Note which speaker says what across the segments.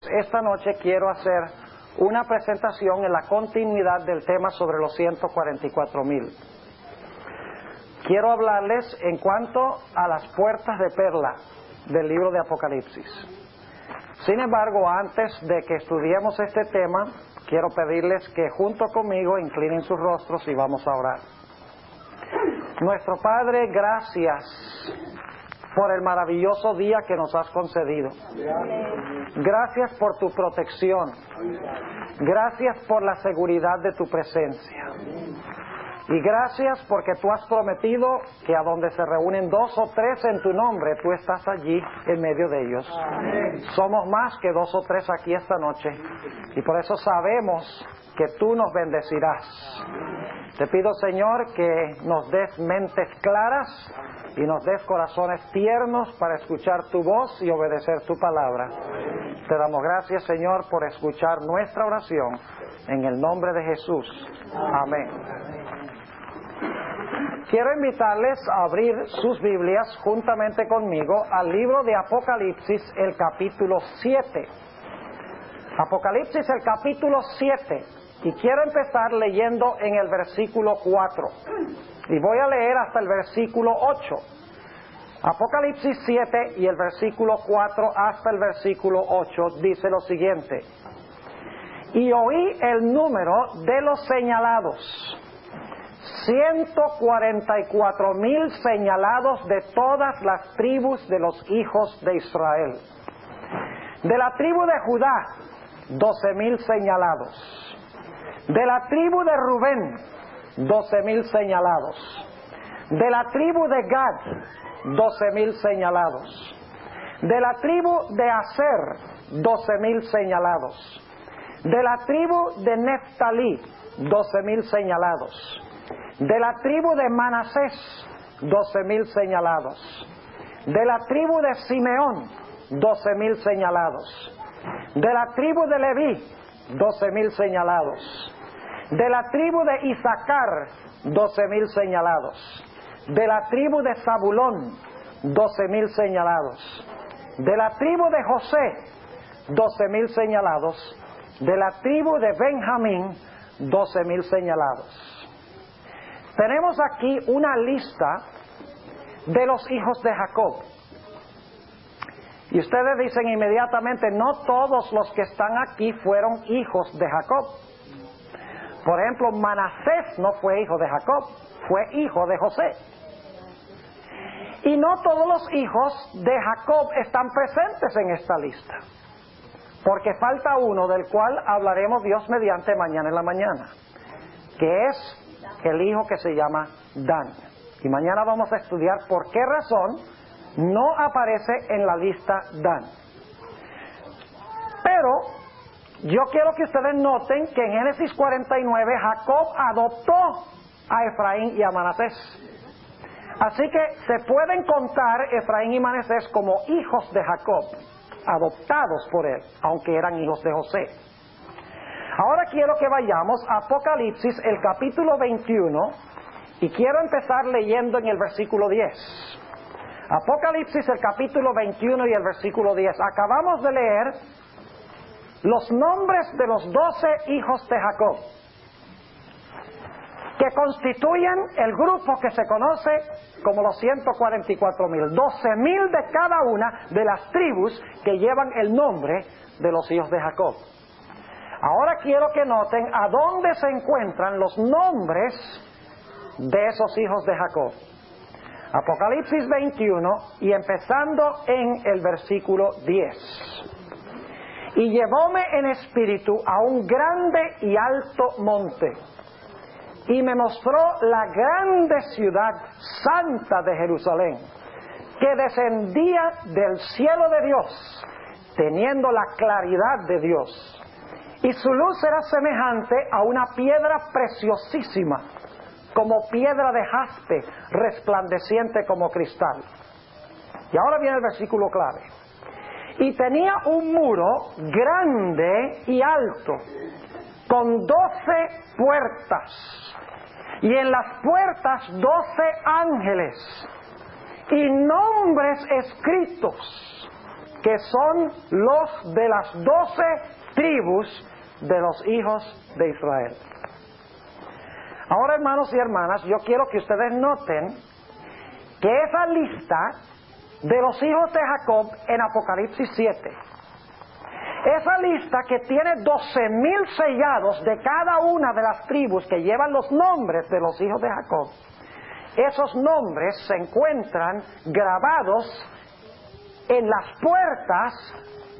Speaker 1: Esta noche quiero hacer una presentación en la continuidad del tema sobre los 144,000. Quiero hablarles en cuanto a las puertas de perla del libro de Apocalipsis. Sin embargo, antes de que estudiemos este tema, quiero pedirles que junto conmigo inclinen sus rostros y vamos a orar. Nuestro Padre, gracias por el maravilloso día que nos has concedido. Gracias por tu protección. Gracias por la seguridad de tu presencia. Y gracias porque tú has prometido que a donde se reúnen 2 o 3 en tu nombre, tú estás allí en medio de ellos. Somos más que 2 o 3 aquí esta noche. Y por eso sabemos que tú nos bendecirás. Te pido, Señor, que nos des mentes claras y nos des corazones tiernos para escuchar tu voz y obedecer tu palabra. Te damos gracias, Señor, por escuchar nuestra oración en el nombre de Jesús. Amén. Quiero invitarles a abrir sus Biblias juntamente conmigo al libro de Apocalipsis, el capítulo 7. Apocalipsis, el capítulo 7. Y quiero empezar leyendo en el versículo 4. Y voy a leer hasta el versículo 8. Apocalipsis 7 y el versículo 4 hasta el versículo 8 dice lo siguiente. Y oí el número de los señalados. 144,000 señalados de todas las tribus de los hijos de Israel. De la tribu de Judá, 12,000 señalados. De la tribu de Rubén, 12,000 señalados. De la tribu de Gad, 12,000 señalados. De la tribu de Aser, 12,000 señalados. De la tribu de Neftalí, 12,000 señalados. De la tribu de Manasés, 12,000 señalados. De la tribu de Simeón, 12,000 señalados. De la tribu de Leví, 12,000 señalados. De la tribu de Isaacar, 12,000 señalados. De la tribu de Zabulón, 12,000 señalados. De la tribu de José, 12,000 señalados. De la tribu de Benjamín, 12,000 señalados. Tenemos aquí una lista de los hijos de Jacob. Y ustedes dicen inmediatamente, no todos los que están aquí fueron hijos de Jacob. Por ejemplo, Manasés no fue hijo de Jacob, fue hijo de José. Y no todos los hijos de Jacob están presentes en esta lista, porque falta uno del cual hablaremos Dios mediante mañana en la mañana, que es el hijo que se llama Dan. Y mañana vamos a estudiar por qué razón no aparece en la lista Dan. Pero yo quiero que ustedes noten que en Génesis 49 Jacob adoptó a Efraín y a Manasés. Así que se pueden contar Efraín y Manasés como hijos de Jacob, adoptados por él, aunque eran hijos de José. Ahora quiero que vayamos a Apocalipsis, el capítulo 21, y quiero empezar leyendo en el versículo 10. Apocalipsis, el capítulo 21 y el versículo 10. Acabamos de leer los nombres de los 12 hijos de Jacob, que constituyen el grupo que se conoce como los 144,000. 12,000 de cada una de las tribus que llevan el nombre de los hijos de Jacob. Ahora quiero que noten a dónde se encuentran los nombres de esos hijos de Jacob. Apocalipsis 21 y empezando en el versículo 10. Y llevóme en espíritu a un grande y alto monte, y me mostró la grande ciudad santa de Jerusalén, que descendía del cielo de Dios, teniendo la claridad de Dios. Y su luz era semejante a una piedra preciosísima, como piedra de jaspe, resplandeciente como cristal. Y ahora viene el versículo clave. Y tenía un muro grande y alto, con 12 puertas, y en las puertas 12 ángeles, y nombres escritos que son los de las 12 tribus de los hijos de Israel. Ahora, hermanos y hermanas, yo quiero que ustedes noten que esa lista de los hijos de Jacob en Apocalipsis 7, esa lista que tiene 12,000 sellados de cada una de las tribus que llevan los nombres de los hijos de Jacob, esos nombres se encuentran grabados en las puertas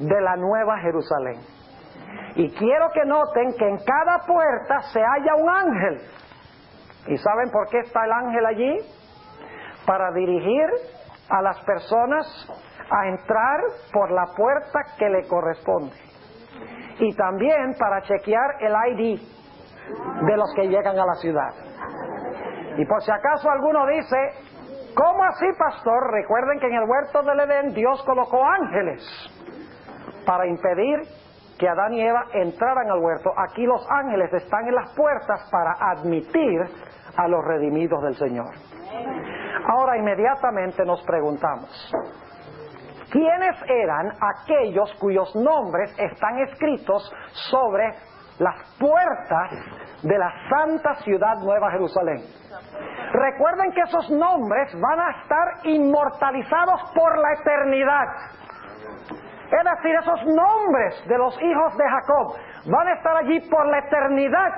Speaker 1: de la Nueva Jerusalén. Y quiero que noten que en cada puerta se halla un ángel. ¿Y saben por qué está el ángel allí? Para dirigir a las personas a entrar por la puerta que le corresponde. Y también para chequear el ID de los que llegan a la ciudad. Y por si acaso alguno dice, ¿cómo así, pastor? Recuerden que en el huerto del Edén Dios colocó ángeles para impedir que Adán y Eva entraran al huerto. Aquí los ángeles están en las puertas para admitir a los redimidos del Señor. Ahora inmediatamente nos preguntamos, ¿quiénes eran aquellos cuyos nombres están escritos sobre las puertas de la santa ciudad Nueva Jerusalén? Recuerden que esos nombres van a estar inmortalizados por la eternidad. Es decir, esos nombres de los hijos de Jacob van a estar allí por la eternidad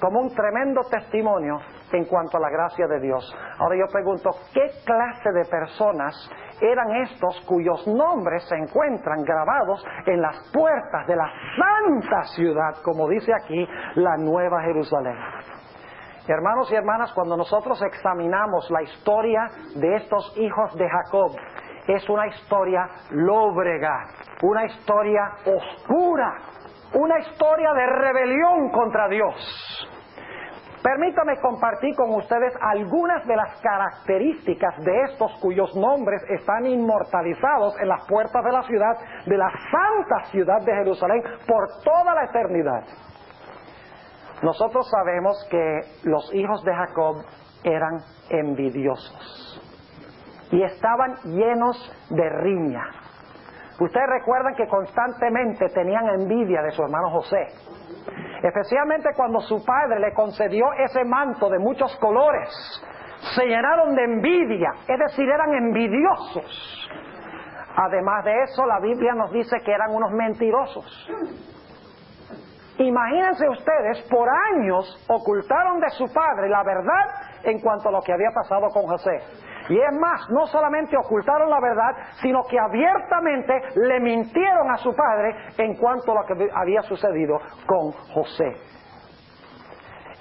Speaker 1: como un tremendo testimonio en cuanto a la gracia de Dios. Ahora yo pregunto, ¿qué clase de personas eran estos cuyos nombres se encuentran grabados en las puertas de la santa ciudad, como dice aquí, la Nueva Jerusalén? Hermanos y hermanas, cuando nosotros examinamos la historia de estos hijos de Jacob, es una historia lóbrega, una historia oscura, una historia de rebelión contra Dios. Permítame compartir con ustedes algunas de las características de estos cuyos nombres están inmortalizados en las puertas de la ciudad, de la santa ciudad de Jerusalén, por toda la eternidad. Nosotros sabemos que los hijos de Jacob eran envidiosos y estaban llenos de riña. Ustedes recuerdan que constantemente tenían envidia de su hermano José, especialmente cuando su padre le concedió ese manto de muchos colores. Se llenaron de envidia, es decir, eran envidiosos. Además de eso, la Biblia nos dice que eran unos mentirosos. Imagínense ustedes, por años ocultaron de su padre la verdad en cuanto a lo que había pasado con José. Y es más, no solamente ocultaron la verdad, sino que abiertamente le mintieron a su padre en cuanto a lo que había sucedido con José.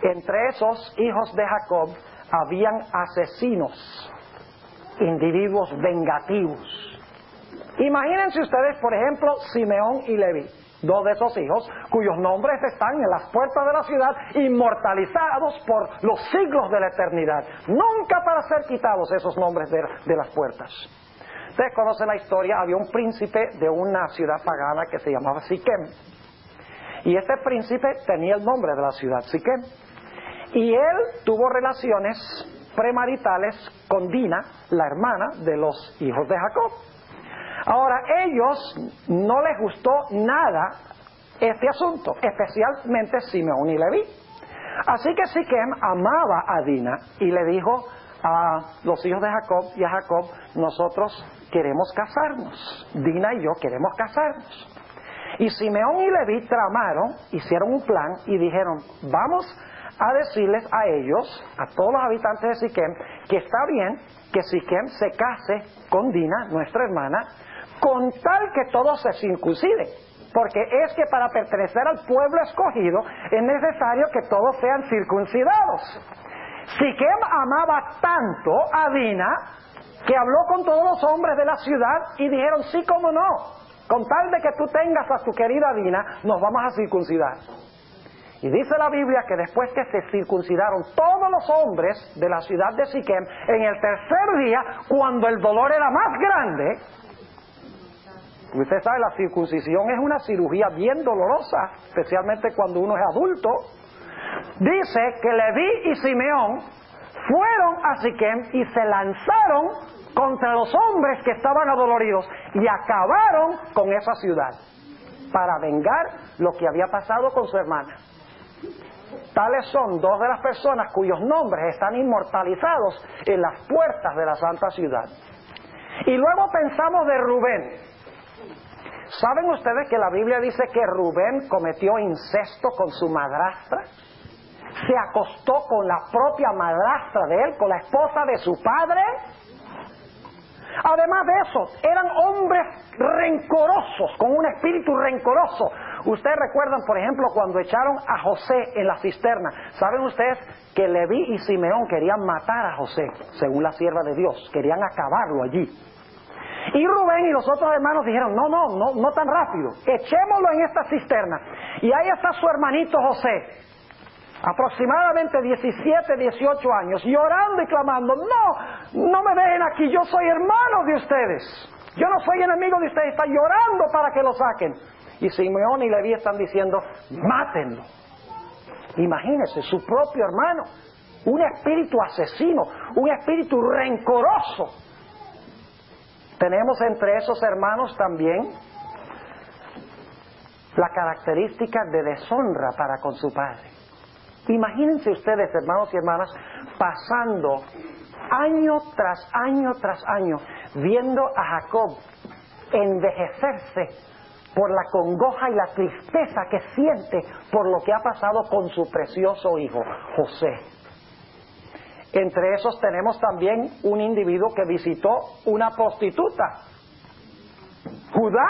Speaker 1: Entre esos hijos de Jacob habían asesinos, individuos vengativos. Imagínense ustedes, por ejemplo, Simeón y Leví, dos de esos hijos cuyos nombres están en las puertas de la ciudad, inmortalizados por los siglos de la eternidad, nunca para ser quitados esos nombres de las puertas. Ustedes conocen la historia, había un príncipe de una ciudad pagana que se llamaba Siquem, y este príncipe tenía el nombre de la ciudad, Siquem, y él tuvo relaciones premaritales con Dina, la hermana de los hijos de Jacob. Ahora, ellos no les gustó nada este asunto, especialmente Simeón y Leví. Así que Siquem amaba a Dina y le dijo a los hijos de Jacob y a Jacob, nosotros queremos casarnos, Dina y yo queremos casarnos. Y Simeón y Leví tramaron, hicieron un plan y dijeron, vamos a decirles a ellos, a todos los habitantes de Siquem, que está bien que Siquem se case con Dina, nuestra hermana, con tal que todos se circunciden, porque es que para pertenecer al pueblo escogido es necesario que todos sean circuncidados. Siquem amaba tanto a Dina que habló con todos los hombres de la ciudad y dijeron, sí, cómo no, con tal de que tú tengas a tu querida Dina, nos vamos a circuncidar. Y dice la Biblia que después que se circuncidaron todos los hombres de la ciudad de Siquem, en el tercer día, cuando el dolor era más grande, usted sabe, la circuncisión es una cirugía bien dolorosa, especialmente cuando uno es adulto. Dice que Leví y Simeón fueron a Siquem y se lanzaron contra los hombres que estaban adoloridos y acabaron con esa ciudad para vengar lo que había pasado con su hermana. Tales son dos de las personas cuyos nombres están inmortalizados en las puertas de la santa ciudad. Y luego pensamos de Rubén. ¿Saben ustedes que la Biblia dice que Rubén cometió incesto con su madrastra? Se acostó con la propia madrastra de él, con la esposa de su padre. Además de eso, eran hombres rencorosos, con un espíritu rencoroso. Ustedes recuerdan, por ejemplo, cuando echaron a José en la cisterna. ¿Saben ustedes que Leví y Simeón querían matar a José, según la sierva de Dios? Querían acabarlo allí. Y Rubén y los otros hermanos dijeron, no tan rápido, echémoslo en esta cisterna. Y ahí está su hermanito José, aproximadamente 17, 18 años, llorando y clamando, no me dejen aquí, yo soy hermano de ustedes, yo no soy enemigo de ustedes, está llorando para que lo saquen. Y Simeón y Leví están diciendo, mátenlo. Imagínense, su propio hermano, un espíritu asesino, un espíritu rencoroso. Tenemos entre esos hermanos también la característica de deshonra para con su padre. Imagínense ustedes, hermanos y hermanas, pasando año tras año tras año, viendo a Jacob envejecerse por la congoja y la tristeza que siente por lo que ha pasado con su precioso hijo, José. Entre esos tenemos también un individuo que visitó una prostituta, Judá.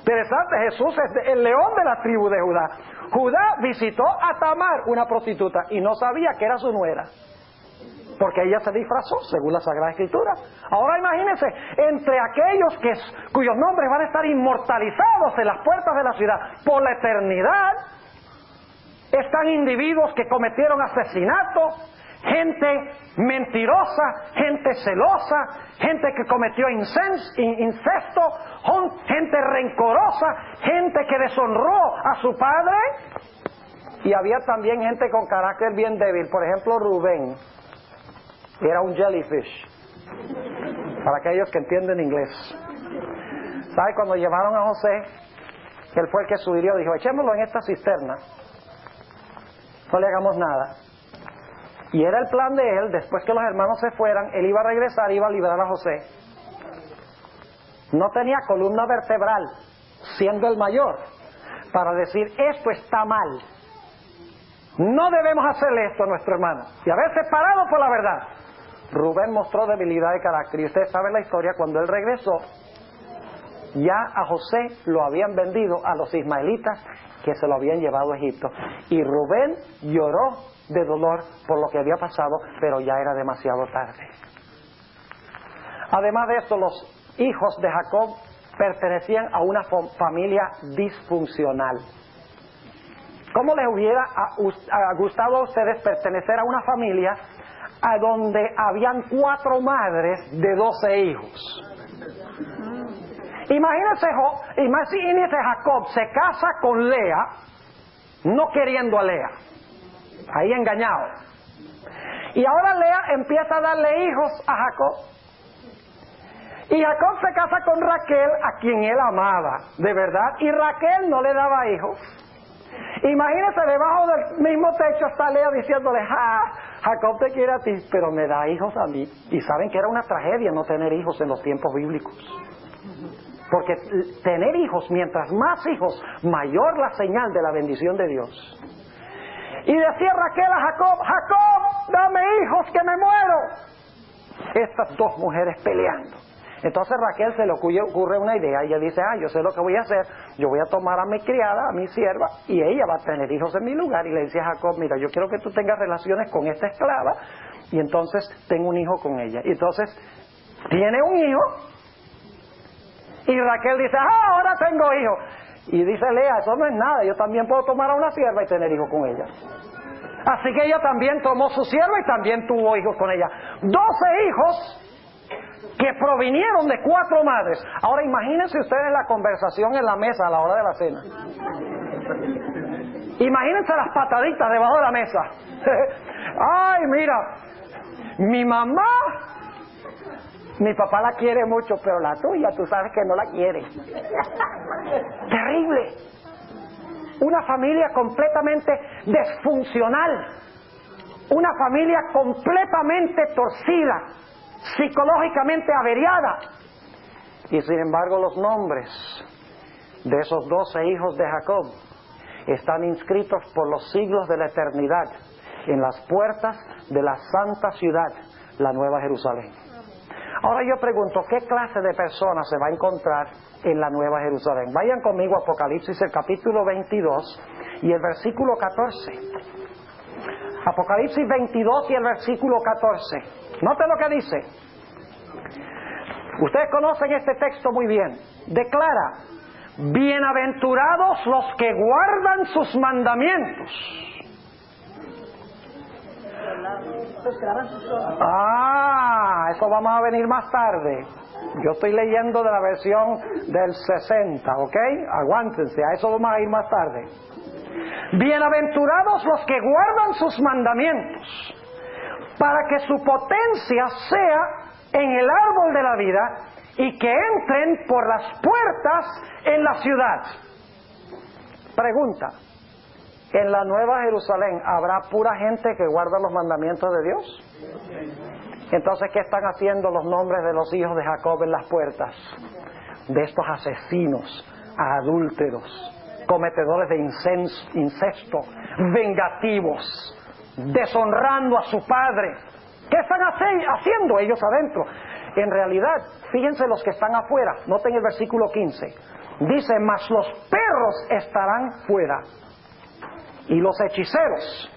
Speaker 1: Interesante, Jesús es el león de la tribu de Judá. Judá visitó a Tamar, una prostituta, y no sabía que era su nuera, porque ella se disfrazó, según la Sagrada Escritura. Ahora imagínense, entre aquellos cuyos nombres van a estar inmortalizados en las puertas de la ciudad por la eternidad, están individuos que cometieron asesinato, gente mentirosa, gente celosa, gente que cometió incesto, gente rencorosa, gente que deshonró a su padre. Y había también gente con carácter bien débil. Por ejemplo, Rubén era un jellyfish, para aquellos que entienden inglés. ¿Sabe? Cuando llevaron a José, él fue el que sugirió, dijo, echémoslo en esta cisterna, no le hagamos nada. Y era el plan de él, después que los hermanos se fueran, él iba a regresar, iba a liberar a José. No tenía columna vertebral, siendo el mayor, para decir, esto está mal, no debemos hacerle esto a nuestro hermano, y haberse parado por la verdad. Rubén mostró debilidad de carácter, y ustedes saben la historia, cuando él regresó, ya a José lo habían vendido a los ismaelitas, que se lo habían llevado a Egipto. Y Rubén lloró de dolor por lo que había pasado, pero ya era demasiado tarde. Además de esto, los hijos de Jacob pertenecían a una familia disfuncional. ¿Cómo les hubiera gustado a ustedes pertenecer a una familia a donde habían 4 madres de 12 hijos? Imagínense Jacob se casa con Lea, no queriendo a Lea, ahí engañado. Y ahora Lea empieza a darle hijos a Jacob. Y Jacob se casa con Raquel, a quien él amaba, de verdad, y Raquel no le daba hijos. Imagínense, debajo del mismo techo está Lea diciéndole, Jacob te quiere a ti, pero me da hijos a mí. Y saben que era una tragedia no tener hijos en los tiempos bíblicos. Porque tener hijos, mientras más hijos, mayor la señal de la bendición de Dios. Y decía Raquel a Jacob, Jacob, dame hijos que me muero. Estas 2 mujeres peleando. Entonces Raquel se le ocurre una idea, ella dice, yo sé lo que voy a hacer, yo voy a tomar a mi criada, a mi sierva, y ella va a tener hijos en mi lugar. Y le dice a Jacob, mira, yo quiero que tú tengas relaciones con esta esclava, y entonces tengo un hijo con ella. Y entonces tiene un hijo, y Raquel dice, ahora tengo hijo. Y dice Lea, eso no es nada, yo también puedo tomar a una sierva y tener hijos con ella. Así que ella también tomó su sierva y también tuvo hijos con ella. 12 hijos que provinieron de 4 madres. Ahora imagínense ustedes la conversación en la mesa a la hora de la cena. Imagínense las pataditas debajo de la mesa. Ay, mira, mi mamá Mi papá la quiere mucho, pero la tuya tú sabes que no la quiere. Terrible. Una familia completamente disfuncional. Una familia completamente torcida, psicológicamente averiada. Y sin embargo los nombres de esos 12 hijos de Jacob están inscritos por los siglos de la eternidad en las puertas de la santa ciudad, la Nueva Jerusalén. Ahora yo pregunto, ¿qué clase de personas se va a encontrar en la Nueva Jerusalén? Vayan conmigo a Apocalipsis, el capítulo 22 y el versículo 14. Apocalipsis 22 y el versículo 14. Note lo que dice. Ustedes conocen este texto muy bien. Declara: bienaventurados los que guardan sus mandamientos. Eso vamos a venir más tarde. Yo estoy leyendo de la versión del 60, ¿ok? Aguántense, a eso vamos a ir más tarde. Bienaventurados los que guardan sus mandamientos, para que su potencia sea en el árbol de la vida y que entren por las puertas en la ciudad. Pregunta: ¿en la Nueva Jerusalén habrá pura gente que guarda los mandamientos de Dios? Entonces, ¿qué están haciendo los nombres de los hijos de Jacob en las puertas? De estos asesinos, adúlteros, cometedores de incesto, vengativos, deshonrando a su padre. ¿Qué están haciendo ellos adentro? En realidad, fíjense los que están afuera. Noten el versículo 15. Dice: mas los perros estarán fuera, y los hechiceros,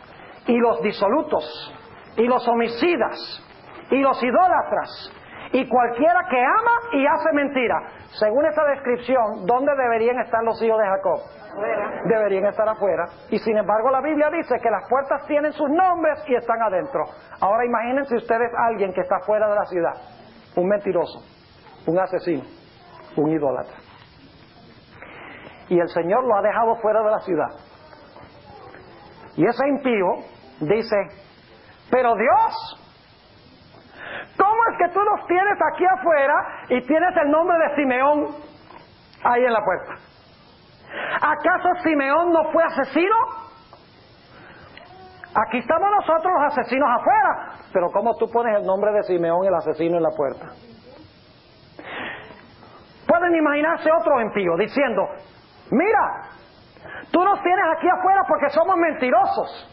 Speaker 1: y los disolutos, y los homicidas, y los idólatras, y cualquiera que ama y hace mentira. Según esta descripción, ¿dónde deberían estar los hijos de Jacob? Afuera. Deberían estar afuera. Y sin embargo la Biblia dice que las puertas tienen sus nombres y están adentro. Ahora imagínense ustedes a alguien que está fuera de la ciudad: un mentiroso, un asesino, un idólatra. Y el Señor lo ha dejado fuera de la ciudad. Y ese impío dice: pero Dios, ¿cómo es que tú los tienes aquí afuera y tienes el nombre de Simeón ahí en la puerta? ¿Acaso Simeón no fue asesino? Aquí estamos nosotros los asesinos afuera, pero ¿cómo tú pones el nombre de Simeón, el asesino, en la puerta? Pueden imaginarse otro impío diciendo: mira, tú nos tienes aquí afuera porque somos mentirosos.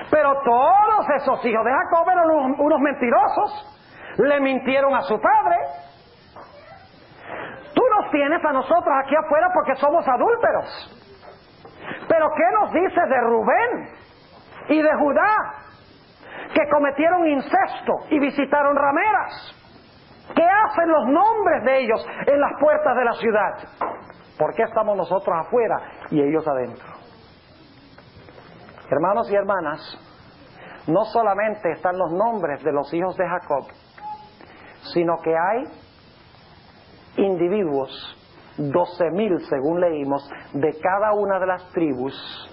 Speaker 1: Pero todos esos hijos de Jacob eran unos mentirosos. Le mintieron a su padre. Tú nos tienes a nosotros aquí afuera porque somos adúlteros. Pero ¿qué nos dices de Rubén y de Judá, que cometieron incesto y visitaron rameras? ¿Qué hacen los nombres de ellos en las puertas de la ciudad? ¿Por qué estamos nosotros afuera y ellos adentro? Hermanos y hermanas, no solamente están los nombres de los hijos de Jacob, sino que hay individuos, 12,000 según leímos, de cada una de las tribus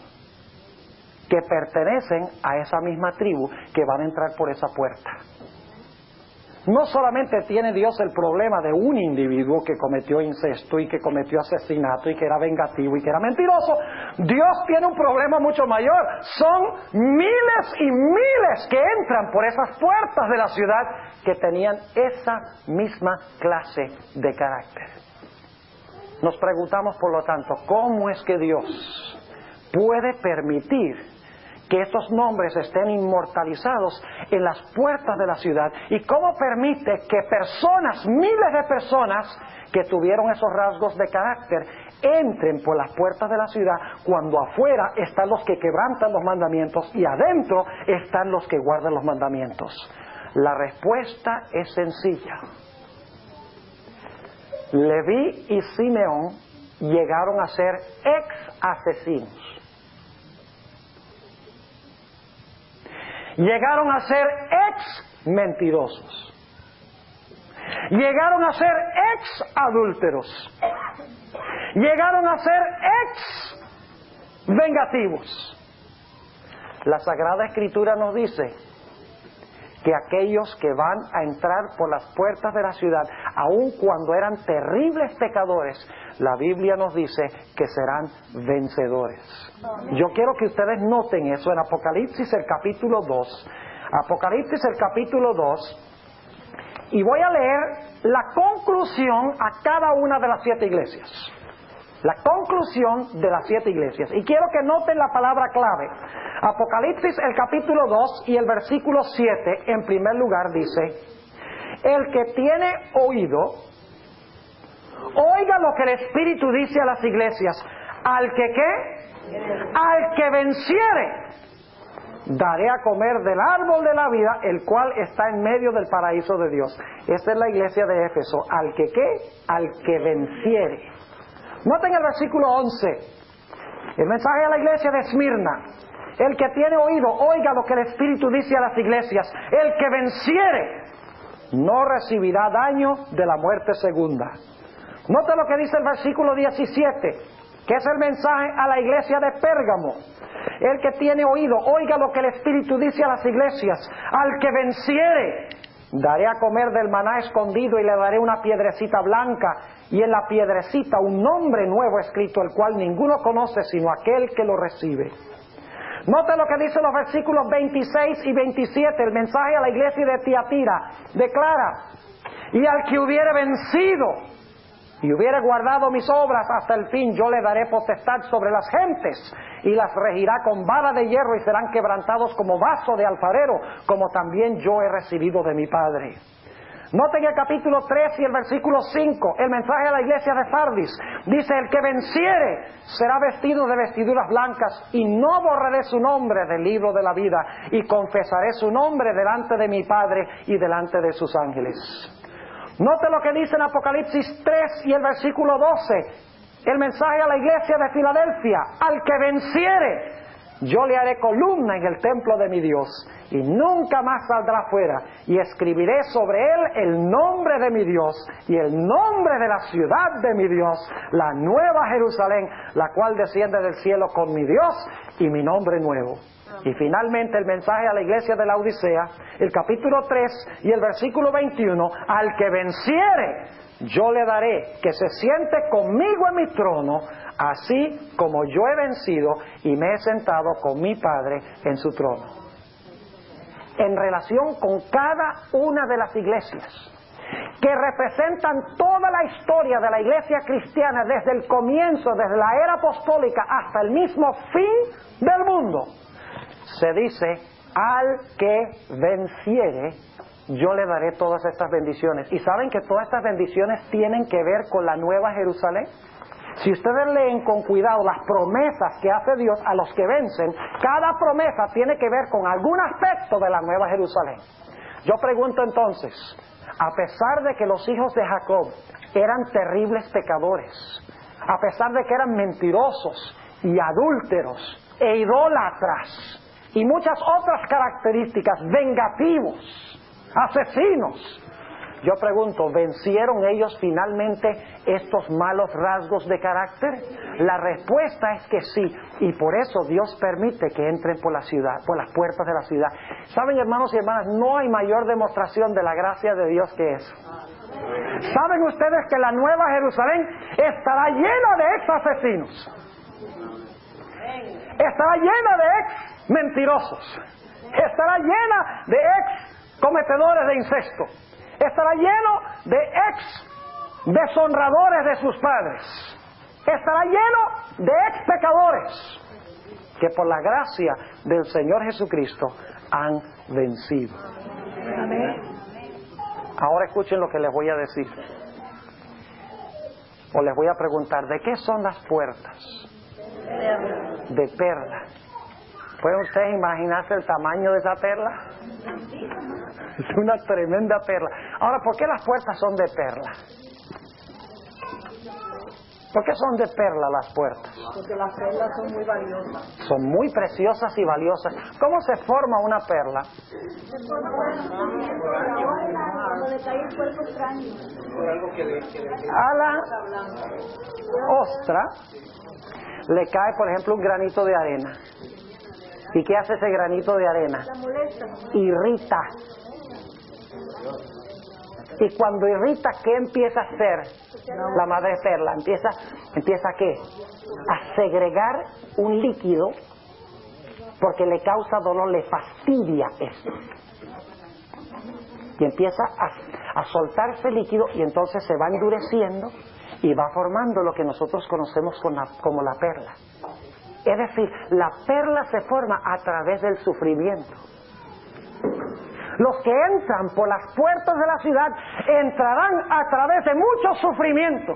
Speaker 1: que pertenecen a esa misma tribu, que van a entrar por esa puerta. No solamente tiene Dios el problema de un individuo que cometió incesto y que cometió asesinato y que era vengativo y que era mentiroso. Dios tiene un problema mucho mayor. Son miles y miles que entran por esas puertas de la ciudad que tenían esa misma clase de carácter. Nos preguntamos, por lo tanto, ¿cómo es que Dios puede permitir que estos nombres estén inmortalizados en las puertas de la ciudad? ¿Y cómo permite que personas, miles de personas que tuvieron esos rasgos de carácter, entren por las puertas de la ciudad, cuando afuera están los que quebrantan los mandamientos y adentro están los que guardan los mandamientos? La respuesta es sencilla. Leví y Simeón llegaron a ser ex asesinos. Llegaron a ser ex mentirosos. Llegaron a ser ex adúlteros. Llegaron a ser ex vengativos. La Sagrada Escritura nos dice que aquellos que van a entrar por las puertas de la ciudad, aun cuando eran terribles pecadores, la Biblia nos dice que serán vencedores. Yo quiero que ustedes noten eso en Apocalipsis el capítulo 2. Apocalipsis el capítulo 2. Y voy a leer la conclusión a cada una de las 7 iglesias. La conclusión de las 7 iglesias. Y quiero que noten la palabra clave. Apocalipsis el capítulo 2 y el versículo 7, en primer lugar dice: el que tiene oído, oiga lo que el Espíritu dice a las iglesias. Al que ¿qué? Al que venciere, daré a comer del árbol de la vida, el cual está en medio del paraíso de Dios. Esta es la iglesia de Éfeso. ¿Al que qué? Al que venciere. Noten el versículo 11. El mensaje a la iglesia de Esmirna. El que tiene oído, oiga lo que el Espíritu dice a las iglesias. El que venciere no recibirá daño de la muerte segunda. Note lo que dice el versículo 17, que es el mensaje a la iglesia de Pérgamo. El que tiene oído, oiga lo que el Espíritu dice a las iglesias. Al que venciere, daré a comer del maná escondido y le daré una piedrecita blanca, y en la piedrecita un nombre nuevo escrito, el cual ninguno conoce sino aquel que lo recibe. Note lo que dicen los versículos 26 y 27, el mensaje a la iglesia de Tiatira. Declara: y al que hubiere vencido y hubiere guardado mis obras hasta el fin, yo le daré potestad sobre las gentes, y las regirá con vara de hierro, y serán quebrantados como vaso de alfarero, como también yo he recibido de mi Padre. Noten el capítulo 3 y el versículo 5, el mensaje a la iglesia de Sardis. Dice: el que venciere será vestido de vestiduras blancas, y no borraré su nombre del libro de la vida, y confesaré su nombre delante de mi Padre y delante de sus ángeles. Note lo que dice en Apocalipsis 3 y el versículo 12, el mensaje a la iglesia de Filadelfia: al que venciere, yo le haré columna en el templo de mi Dios, y nunca más saldrá fuera, y escribiré sobre él el nombre de mi Dios, y el nombre de la ciudad de mi Dios, la nueva Jerusalén, la cual desciende del cielo con mi Dios y mi nombre nuevo. Y finalmente el mensaje a la iglesia de la Odisea, el capítulo 3 y el versículo 21, al que venciere, yo le daré que se siente conmigo en mi trono, así como yo he vencido y me he sentado con mi Padre en su trono. En relación con cada una de las iglesias que representan toda la historia de la iglesia cristiana, desde el comienzo, desde la era apostólica hasta el mismo fin del mundo, se dice: al que venciere, yo le daré todas estas bendiciones. ¿Y saben que todas estas bendiciones tienen que ver con la Nueva Jerusalén? Si ustedes leen con cuidado las promesas que hace Dios a los que vencen, cada promesa tiene que ver con algún aspecto de la Nueva Jerusalén. Yo pregunto entonces, a pesar de que los hijos de Jacob eran terribles pecadores, a pesar de que eran mentirosos y adúlteros e idólatras, y muchas otras características, vengativos, asesinos, yo pregunto, ¿vencieron ellos finalmente estos malos rasgos de carácter? La respuesta es que sí, y por eso Dios permite que entren por la ciudad, por las puertas de la ciudad. ¿Saben, hermanos y hermanas? No hay mayor demostración de la gracia de Dios que eso. ¿Saben ustedes que la Nueva Jerusalén estará llena de ex asesinos? Estará llena de ex mentirosos. Estará llena de ex cometedores de incesto. Estará lleno de ex deshonradores de sus padres. Estará lleno de ex pecadores que por la gracia del Señor Jesucristo han vencido. Amén. Ahora escuchen lo que les voy a decir. O les voy a preguntar, ¿de qué son las puertas? De perla. ¿Pueden ustedes imaginarse el tamaño de esa perla? Es una tremenda perla. Ahora, ¿por qué las puertas son de perla? ¿Por qué son de perla las puertas?
Speaker 2: Porque las perlas son muy valiosas.
Speaker 1: Son muy preciosas y valiosas. ¿Cómo se forma una perla?
Speaker 2: Se forma cuando le cae el cuerpo extraño.
Speaker 1: A la ostra le cae, por ejemplo, un granito de arena. ¿Y qué hace ese granito de arena?
Speaker 2: La molesta.
Speaker 1: Irrita Y cuando irrita, ¿qué empieza a hacer la madre perla? Empieza ¿qué? A segregar un líquido porque le causa dolor, le fastidia esto. Y empieza a soltarse líquido y entonces se va endureciendo y va formando lo que nosotros conocemos como la perla. Es decir, la perla se forma a través del sufrimiento. Los que entran por las puertas de la ciudad entrarán a través de mucho sufrimiento.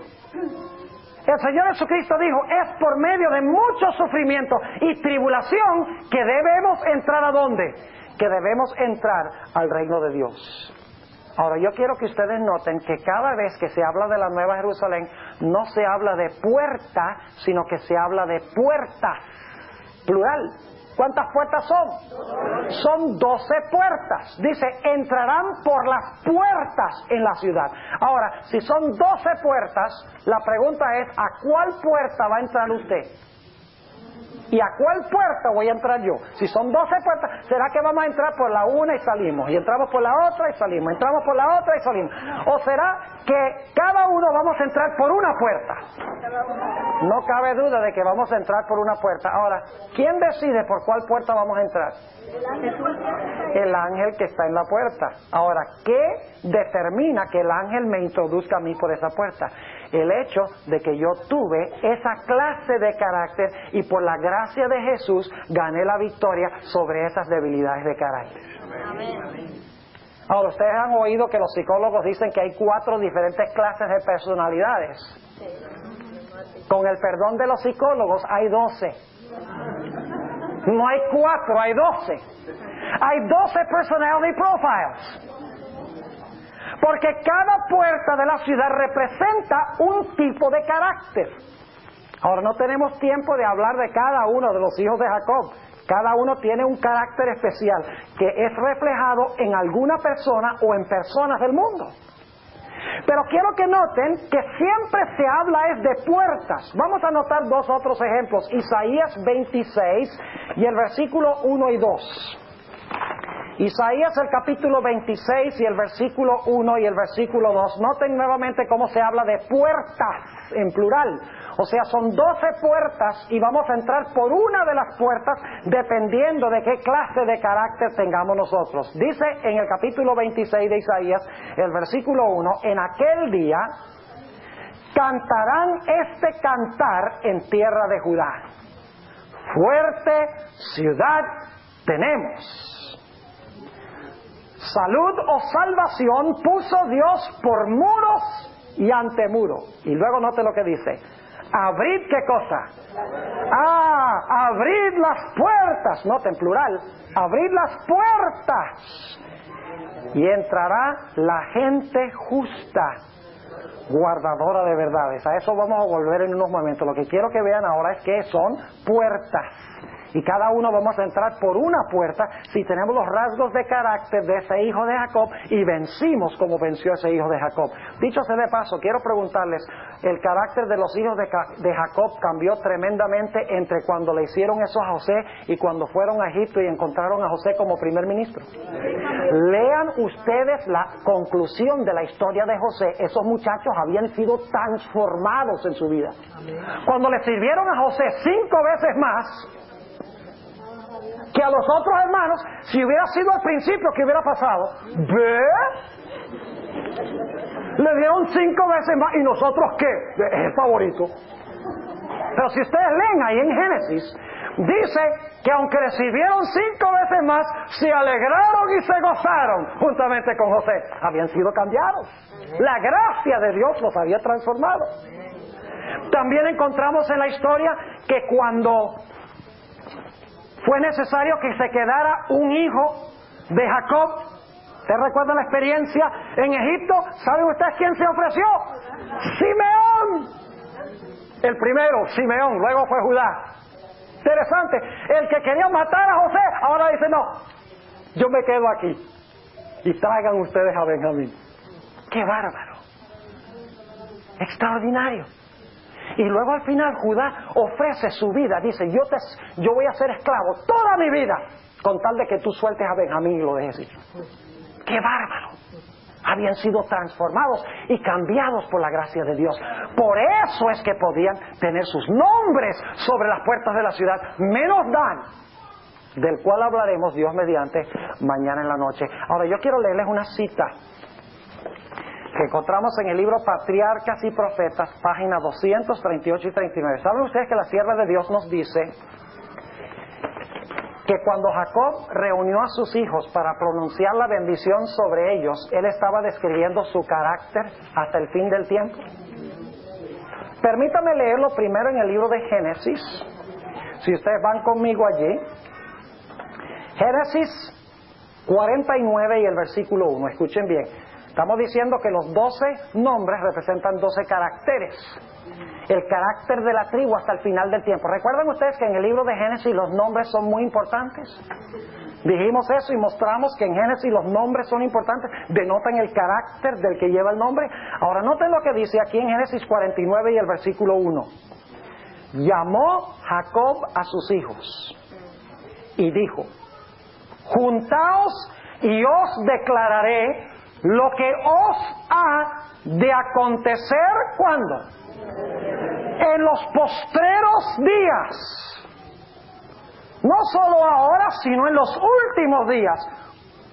Speaker 1: El Señor Jesucristo dijo, es por medio de mucho sufrimiento y tribulación que debemos entrar ¿a dónde? Que debemos entrar al reino de Dios. Ahora, yo quiero que ustedes noten que cada vez que se habla de la Nueva Jerusalén, no se habla de puerta, sino que se habla de puertas, plural. ¿Cuántas puertas son? Son 12 puertas. Dice, entrarán por las puertas en la ciudad. Ahora, si son 12 puertas, la pregunta es, ¿a cuál puerta va a entrar usted? ¿Y a cuál puerta voy a entrar yo? Si son 12 puertas, ¿será que vamos a entrar por la una y salimos? Y entramos por la otra y salimos. Entramos por la otra y salimos. ¿O será que cada uno vamos a entrar por una puerta? No cabe duda de que vamos a entrar por una puerta. Ahora, ¿quién decide por cuál puerta vamos a entrar? El ángel que está en la puerta. Ahora, ¿qué determina que el ángel me introduzca a mí por esa puerta? El hecho de que yo tuve esa clase de carácter y por la gracia de Jesús gané la victoria sobre esas debilidades de carácter. Ahora, ustedes han oído que los psicólogos dicen que hay 4 diferentes clases de personalidades. Con el perdón de los psicólogos, hay 12. No hay 4, hay 12. Hay 12 personality profiles. Porque cada puerta de la ciudad representa un tipo de carácter. Ahora, no tenemos tiempo de hablar de cada uno de los hijos de Jacob. Cada uno tiene un carácter especial que es reflejado en alguna persona o en personas del mundo. Pero quiero que noten que siempre se habla es de puertas. Vamos a notar 2 otros ejemplos. Isaías 26 y el versículo 1 y 2. Isaías el capítulo 26 y el versículo 1 y el versículo 2. Noten nuevamente cómo se habla de puertas en plural. O sea, son 12 puertas y vamos a entrar por una de las puertas dependiendo de qué clase de carácter tengamos nosotros. Dice en el capítulo 26 de Isaías, el versículo 1, en aquel día cantarán este cantar en tierra de Judá. Fuerte ciudad tenemos. Salud o salvación puso Dios por muros y ante muro. Y luego note lo que dice. Abrid qué cosa. Abrid las puertas. Note en plural. Abrid las puertas. Y entrará la gente justa, guardadora de verdades. A eso vamos a volver en unos momentos. Lo que quiero que vean ahora es que son puertas. Y cada uno vamos a entrar por una puerta si tenemos los rasgos de carácter de ese hijo de Jacob y vencimos como venció ese hijo de Jacob. Dicho sea de paso, quiero preguntarles, ¿el carácter de los hijos de Jacob cambió tremendamente entre cuando le hicieron eso a José y cuando fueron a Egipto y encontraron a José como primer ministro? Lean ustedes la conclusión de la historia de José. Esos muchachos habían sido transformados en su vida. Cuando le sirvieron a José 5 veces más que a los otros hermanos, si hubiera sido al principio, ¿qué hubiera pasado? Le dieron 5 veces más, ¿y nosotros qué? Es el favorito. Pero si ustedes leen ahí en Génesis, dice que aunque le sirvieron 5 veces más, se alegraron y se gozaron juntamente con José. Habían sido cambiados. La gracia de Dios los había transformado. También encontramos en la historia que cuando fue necesario que se quedara un hijo de Jacob. ¿Ustedes recuerdan la experiencia en Egipto? ¿Saben ustedes quién se ofreció? Simeón. El primero, Simeón, luego fue Judá. Interesante. El que quería matar a José, ahora dice, no, yo me quedo aquí. Y traigan ustedes a Benjamín. ¡Qué bárbaro! Extraordinario. Y luego al final Judá ofrece su vida, dice, yo voy a ser esclavo toda mi vida, con tal de que tú sueltes a Benjamín y lo dejes ir. ¡Qué bárbaro! Habían sido transformados y cambiados por la gracia de Dios. Por eso es que podían tener sus nombres sobre las puertas de la ciudad, menos Dan, del cual hablaremos, Dios mediante, mañana en la noche. Ahora yo quiero leerles una cita que encontramos en el libro Patriarcas y Profetas, páginas 238 y 39. ¿Saben ustedes que la sierva de Dios nos dice que cuando Jacob reunió a sus hijos para pronunciar la bendición sobre ellos, él estaba describiendo su carácter hasta el fin del tiempo? Permítame leerlo primero en el libro de Génesis, si ustedes van conmigo allí. Génesis 49 y el versículo 1, escuchen bien. Estamos diciendo que los 12 nombres representan 12 caracteres. El carácter de la tribu hasta el final del tiempo. ¿Recuerdan ustedes que en el libro de Génesis los nombres son muy importantes? Dijimos eso y mostramos que en Génesis los nombres son importantes, denotan el carácter del que lleva el nombre. Ahora noten lo que dice aquí en Génesis 49 y el versículo 1. Llamó Jacob a sus hijos y dijo: juntaos y os declararé lo que os ha de acontecer, ¿cuándo? En los postreros días. No solo ahora, sino en los últimos días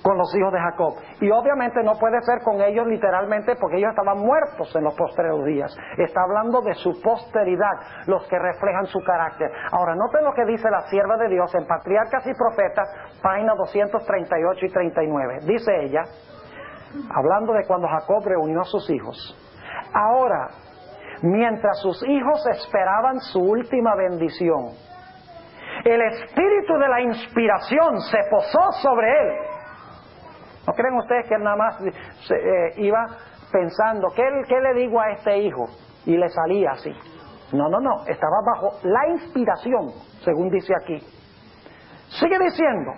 Speaker 1: con los hijos de Jacob. Y obviamente no puede ser con ellos literalmente, porque ellos estaban muertos en los postreros días. Está hablando de su posteridad, los que reflejan su carácter. Ahora noten lo que dice la sierva de Dios en Patriarcas y Profetas, páginas 238 y 39. Dice ella, hablando de cuando Jacob reunió a sus hijos: ahora, mientras sus hijos esperaban su última bendición, el espíritu de la inspiración se posó sobre él. ¿No creen ustedes que él nada más iba pensando, ¿qué le digo a este hijo? Y le salía así. No, estaba bajo la inspiración, según dice aquí. Sigue diciendo: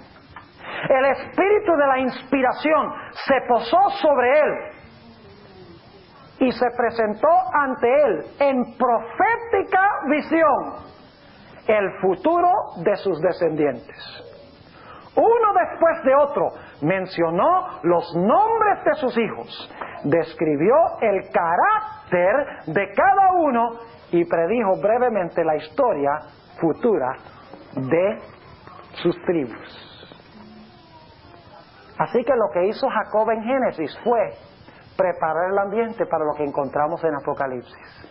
Speaker 1: el espíritu de la inspiración se posó sobre él y se presentó ante él en profética visión el futuro de sus descendientes. Uno después de otro mencionó los nombres de sus hijos, describió el carácter de cada uno y predijo brevemente la historia futura de sus tribus. Así que lo que hizo Jacob en Génesis fue preparar el ambiente para lo que encontramos en Apocalipsis.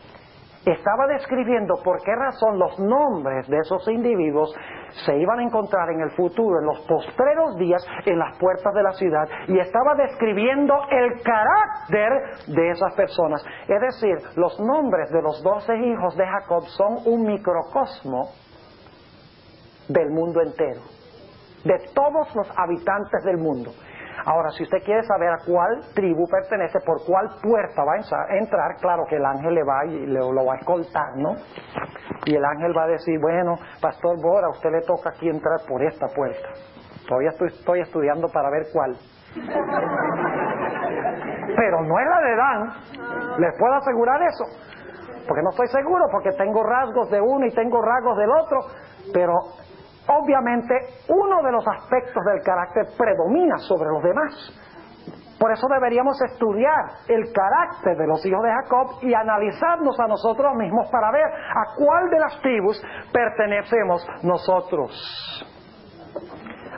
Speaker 1: Estaba describiendo por qué razón los nombres de esos individuos se iban a encontrar en el futuro, en los postreros días, en las puertas de la ciudad, y estaba describiendo el carácter de esas personas. Es decir, los nombres de los 12 hijos de Jacob son un microcosmo del mundo entero, de todos los habitantes del mundo. Ahora, si usted quiere saber a cuál tribu pertenece, por cuál puerta va a entrar, claro que el ángel le va y lo va a escoltar, ¿no? Y el ángel va a decir, bueno, Pastor Bora, a usted le toca aquí entrar por esta puerta. Todavía estoy estudiando para ver cuál. Pero no es la de Dan, les puedo asegurar eso. Porque no estoy seguro, porque tengo rasgos de uno y tengo rasgos del otro, pero obviamente uno de los aspectos del carácter predomina sobre los demás. Por eso deberíamos estudiar el carácter de los hijos de Jacob y analizarnos a nosotros mismos para ver a cuál de las tribus pertenecemos nosotros.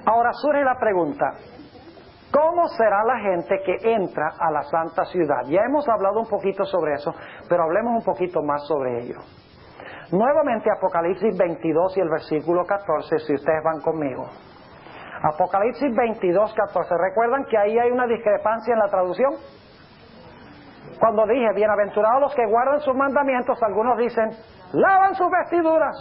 Speaker 1: Ahora surge la pregunta: ¿cómo será la gente que entra a la santa ciudad? Ya hemos hablado un poquito sobre eso, pero hablemos un poquito más sobre ello. Nuevamente Apocalipsis 22 y el versículo 14, si ustedes van conmigo. Apocalipsis 22, 14. ¿Recuerdan que ahí hay una discrepancia en la traducción? Cuando dije, bienaventurados los que guardan sus mandamientos, algunos dicen, lavan sus vestiduras.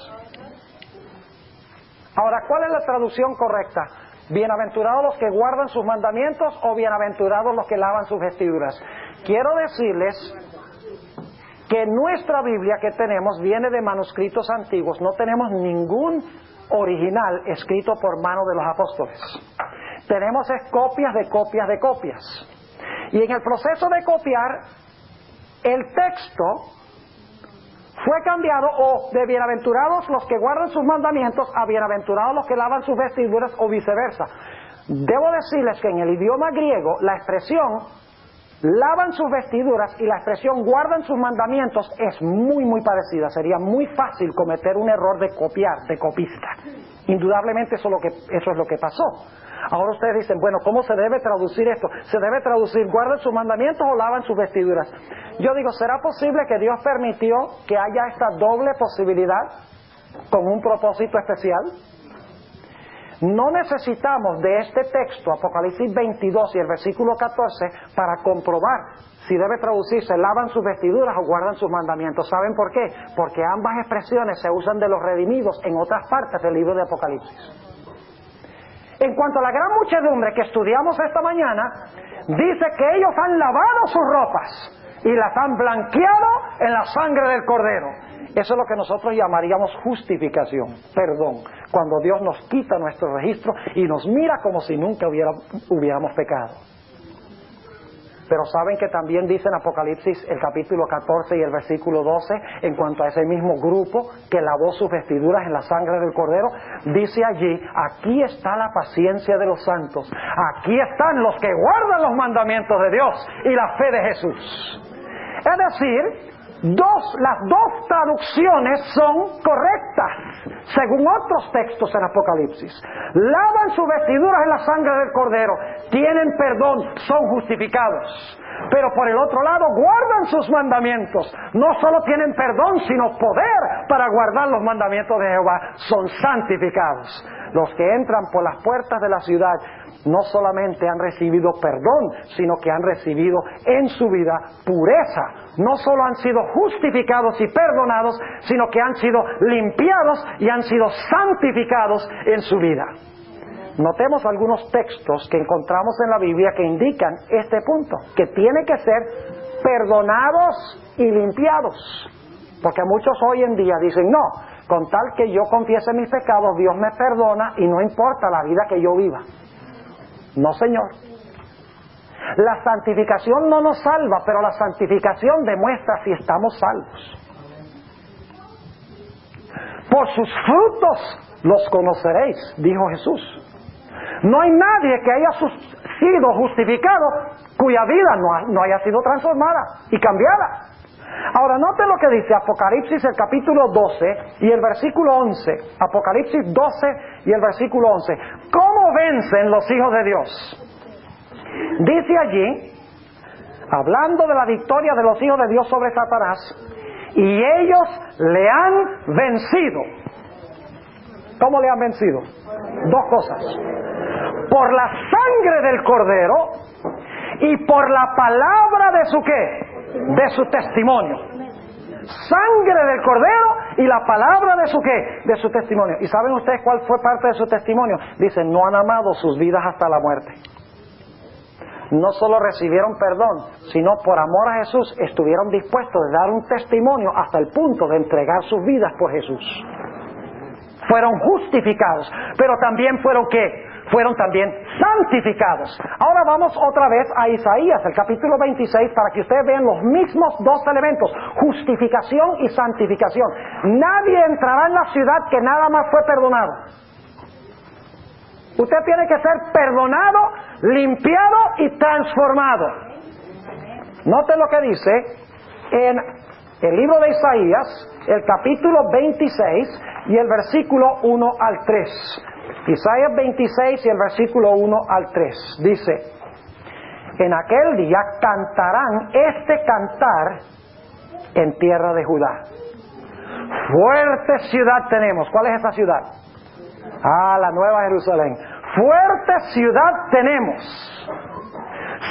Speaker 1: Ahora, ¿cuál es la traducción correcta? ¿Bienaventurados los que guardan sus mandamientos o bienaventurados los que lavan sus vestiduras? Quiero decirles que nuestra Biblia que tenemos viene de manuscritos antiguos, no tenemos ningún original escrito por mano de los apóstoles. Tenemos copias de copias de copias. Y en el proceso de copiar, el texto fue cambiado de bienaventurados los que guardan sus mandamientos a bienaventurados los que lavan sus vestiduras o viceversa. Debo decirles que en el idioma griego la expresión lavan sus vestiduras, y la expresión guardan sus mandamientos es muy muy parecida. Sería muy fácil cometer un error de copiar, de copista. Indudablemente eso es lo que pasó. Ahora ustedes dicen, bueno, ¿cómo se debe traducir esto? ¿Se debe traducir guardan sus mandamientos o lavan sus vestiduras? Yo digo, ¿será posible que Dios permitió que haya esta doble posibilidad con un propósito especial? No necesitamos de este texto, Apocalipsis 22 y el versículo 14, para comprobar si debe traducirse lavan sus vestiduras o guardan sus mandamientos. ¿Saben por qué? Porque ambas expresiones se usan de los redimidos en otras partes del libro de Apocalipsis. En cuanto a la gran muchedumbre que estudiamos esta mañana, dice que ellos han lavado sus ropas y las han blanqueado en la sangre del Cordero. Eso es lo que nosotros llamaríamos justificación, perdón, cuando Dios nos quita nuestro registro y nos mira como si nunca hubiéramos pecado. Pero saben que también dice en Apocalipsis el capítulo 14 y el versículo 12, en cuanto a ese mismo grupo que lavó sus vestiduras en la sangre del Cordero, dice allí, aquí está la paciencia de los santos, aquí están los que guardan los mandamientos de Dios y la fe de Jesús. Es decir, las dos traducciones son correctas, según otros textos en Apocalipsis. Lavan sus vestiduras en la sangre del Cordero, tienen perdón, son justificados. Pero por el otro lado, guardan sus mandamientos. No solo tienen perdón, sino poder para guardar los mandamientos de Jehová. Son santificados. Los que entran por las puertas de la ciudad no solamente han recibido perdón, sino que han recibido en su vida pureza. No solo han sido justificados y perdonados, sino que han sido limpiados y han sido santificados en su vida. Notemos algunos textos que encontramos en la Biblia que indican este punto, que tiene que ser perdonados y limpiados. Porque muchos hoy en día dicen, no, con tal que yo confiese mis pecados, Dios me perdona y no importa la vida que yo viva. No, señor. La santificación no nos salva, pero la santificación demuestra si estamos salvos. Por sus frutos los conoceréis, dijo Jesús. No hay nadie que haya sido justificado cuya vida no haya sido transformada y cambiada. Ahora, noten lo que dice Apocalipsis, el capítulo 12 y el versículo 11. Apocalipsis 12 y el versículo 11. ¿Cómo vencen los hijos de Dios? Dice allí, hablando de la victoria de los hijos de Dios sobre Satanás, y ellos le han vencido. ¿Cómo le han vencido? Dos cosas. Por la sangre del Cordero y por la palabra de su ¿qué? De su testimonio. Sangre del Cordero y la palabra de su ¿qué? De su testimonio. ¿Y saben ustedes cuál fue parte de su testimonio? Dicen, no han amado sus vidas hasta la muerte. No solo recibieron perdón, sino por amor a Jesús estuvieron dispuestos a dar un testimonio hasta el punto de entregar sus vidas por Jesús. Fueron justificados, pero también fueron ¿qué? Fueron también santificados. Ahora vamos otra vez a Isaías, el capítulo 26, para que ustedes vean los mismos dos elementos, justificación y santificación. Nadie entrará en la ciudad que nada más fue perdonado. Usted tiene que ser perdonado, limpiado y transformado. Note lo que dice en el libro de Isaías, el capítulo 26 y el versículo 1 al 3. Isaías 26 y el versículo 1 al 3. Dice, en aquel día cantarán este cantar en tierra de Judá. Fuerte ciudad tenemos. ¿Cuál es esa ciudad? La Nueva Jerusalén. Fuerte ciudad tenemos.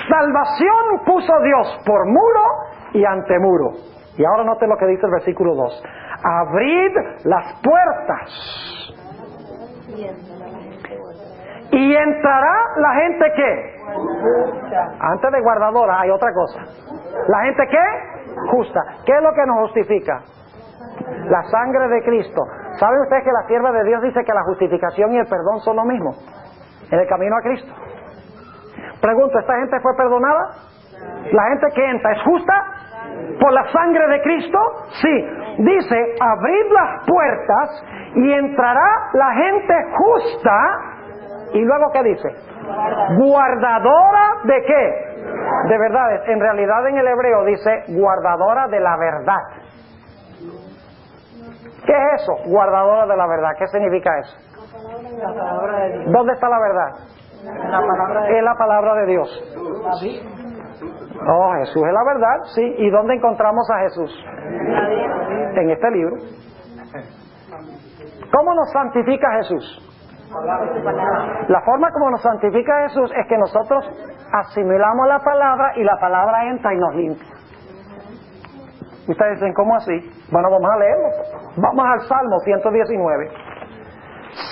Speaker 1: Salvación puso Dios por muro y antemuro. Y ahora note lo que dice el versículo 2. Abrid las puertas. Y entrará la gente ¿qué? Antes de guardadora hay otra cosa. ¿La gente qué? Justa. ¿Qué es lo que nos justifica? La sangre de Cristo. ¿Saben ustedes que la sierva de Dios dice que la justificación y el perdón son lo mismo en el camino a Cristo? Pregunto, ¿esta gente fue perdonada? ¿La gente que entra es justa por la sangre de Cristo? Sí. Dice, abrid las puertas y entrará la gente justa. ¿Y luego qué dice? Guardadora de qué? De verdades. En realidad en el hebreo dice guardadora de la verdad. ¿Qué es eso? Guardadora de la verdad. ¿Qué significa eso?
Speaker 2: La palabra de Dios.
Speaker 1: ¿Dónde está la verdad?
Speaker 2: La palabra de
Speaker 1: Es la palabra de Dios. Oh, Jesús es la verdad, sí. ¿Y dónde encontramos a Jesús? En este libro. ¿Cómo nos santifica Jesús? La forma como nos santifica Jesús es que nosotros asimilamos la palabra y la palabra entra y nos limpia. Ustedes dicen, ¿cómo así? Bueno, vamos a leerlo. Vamos al Salmo 119.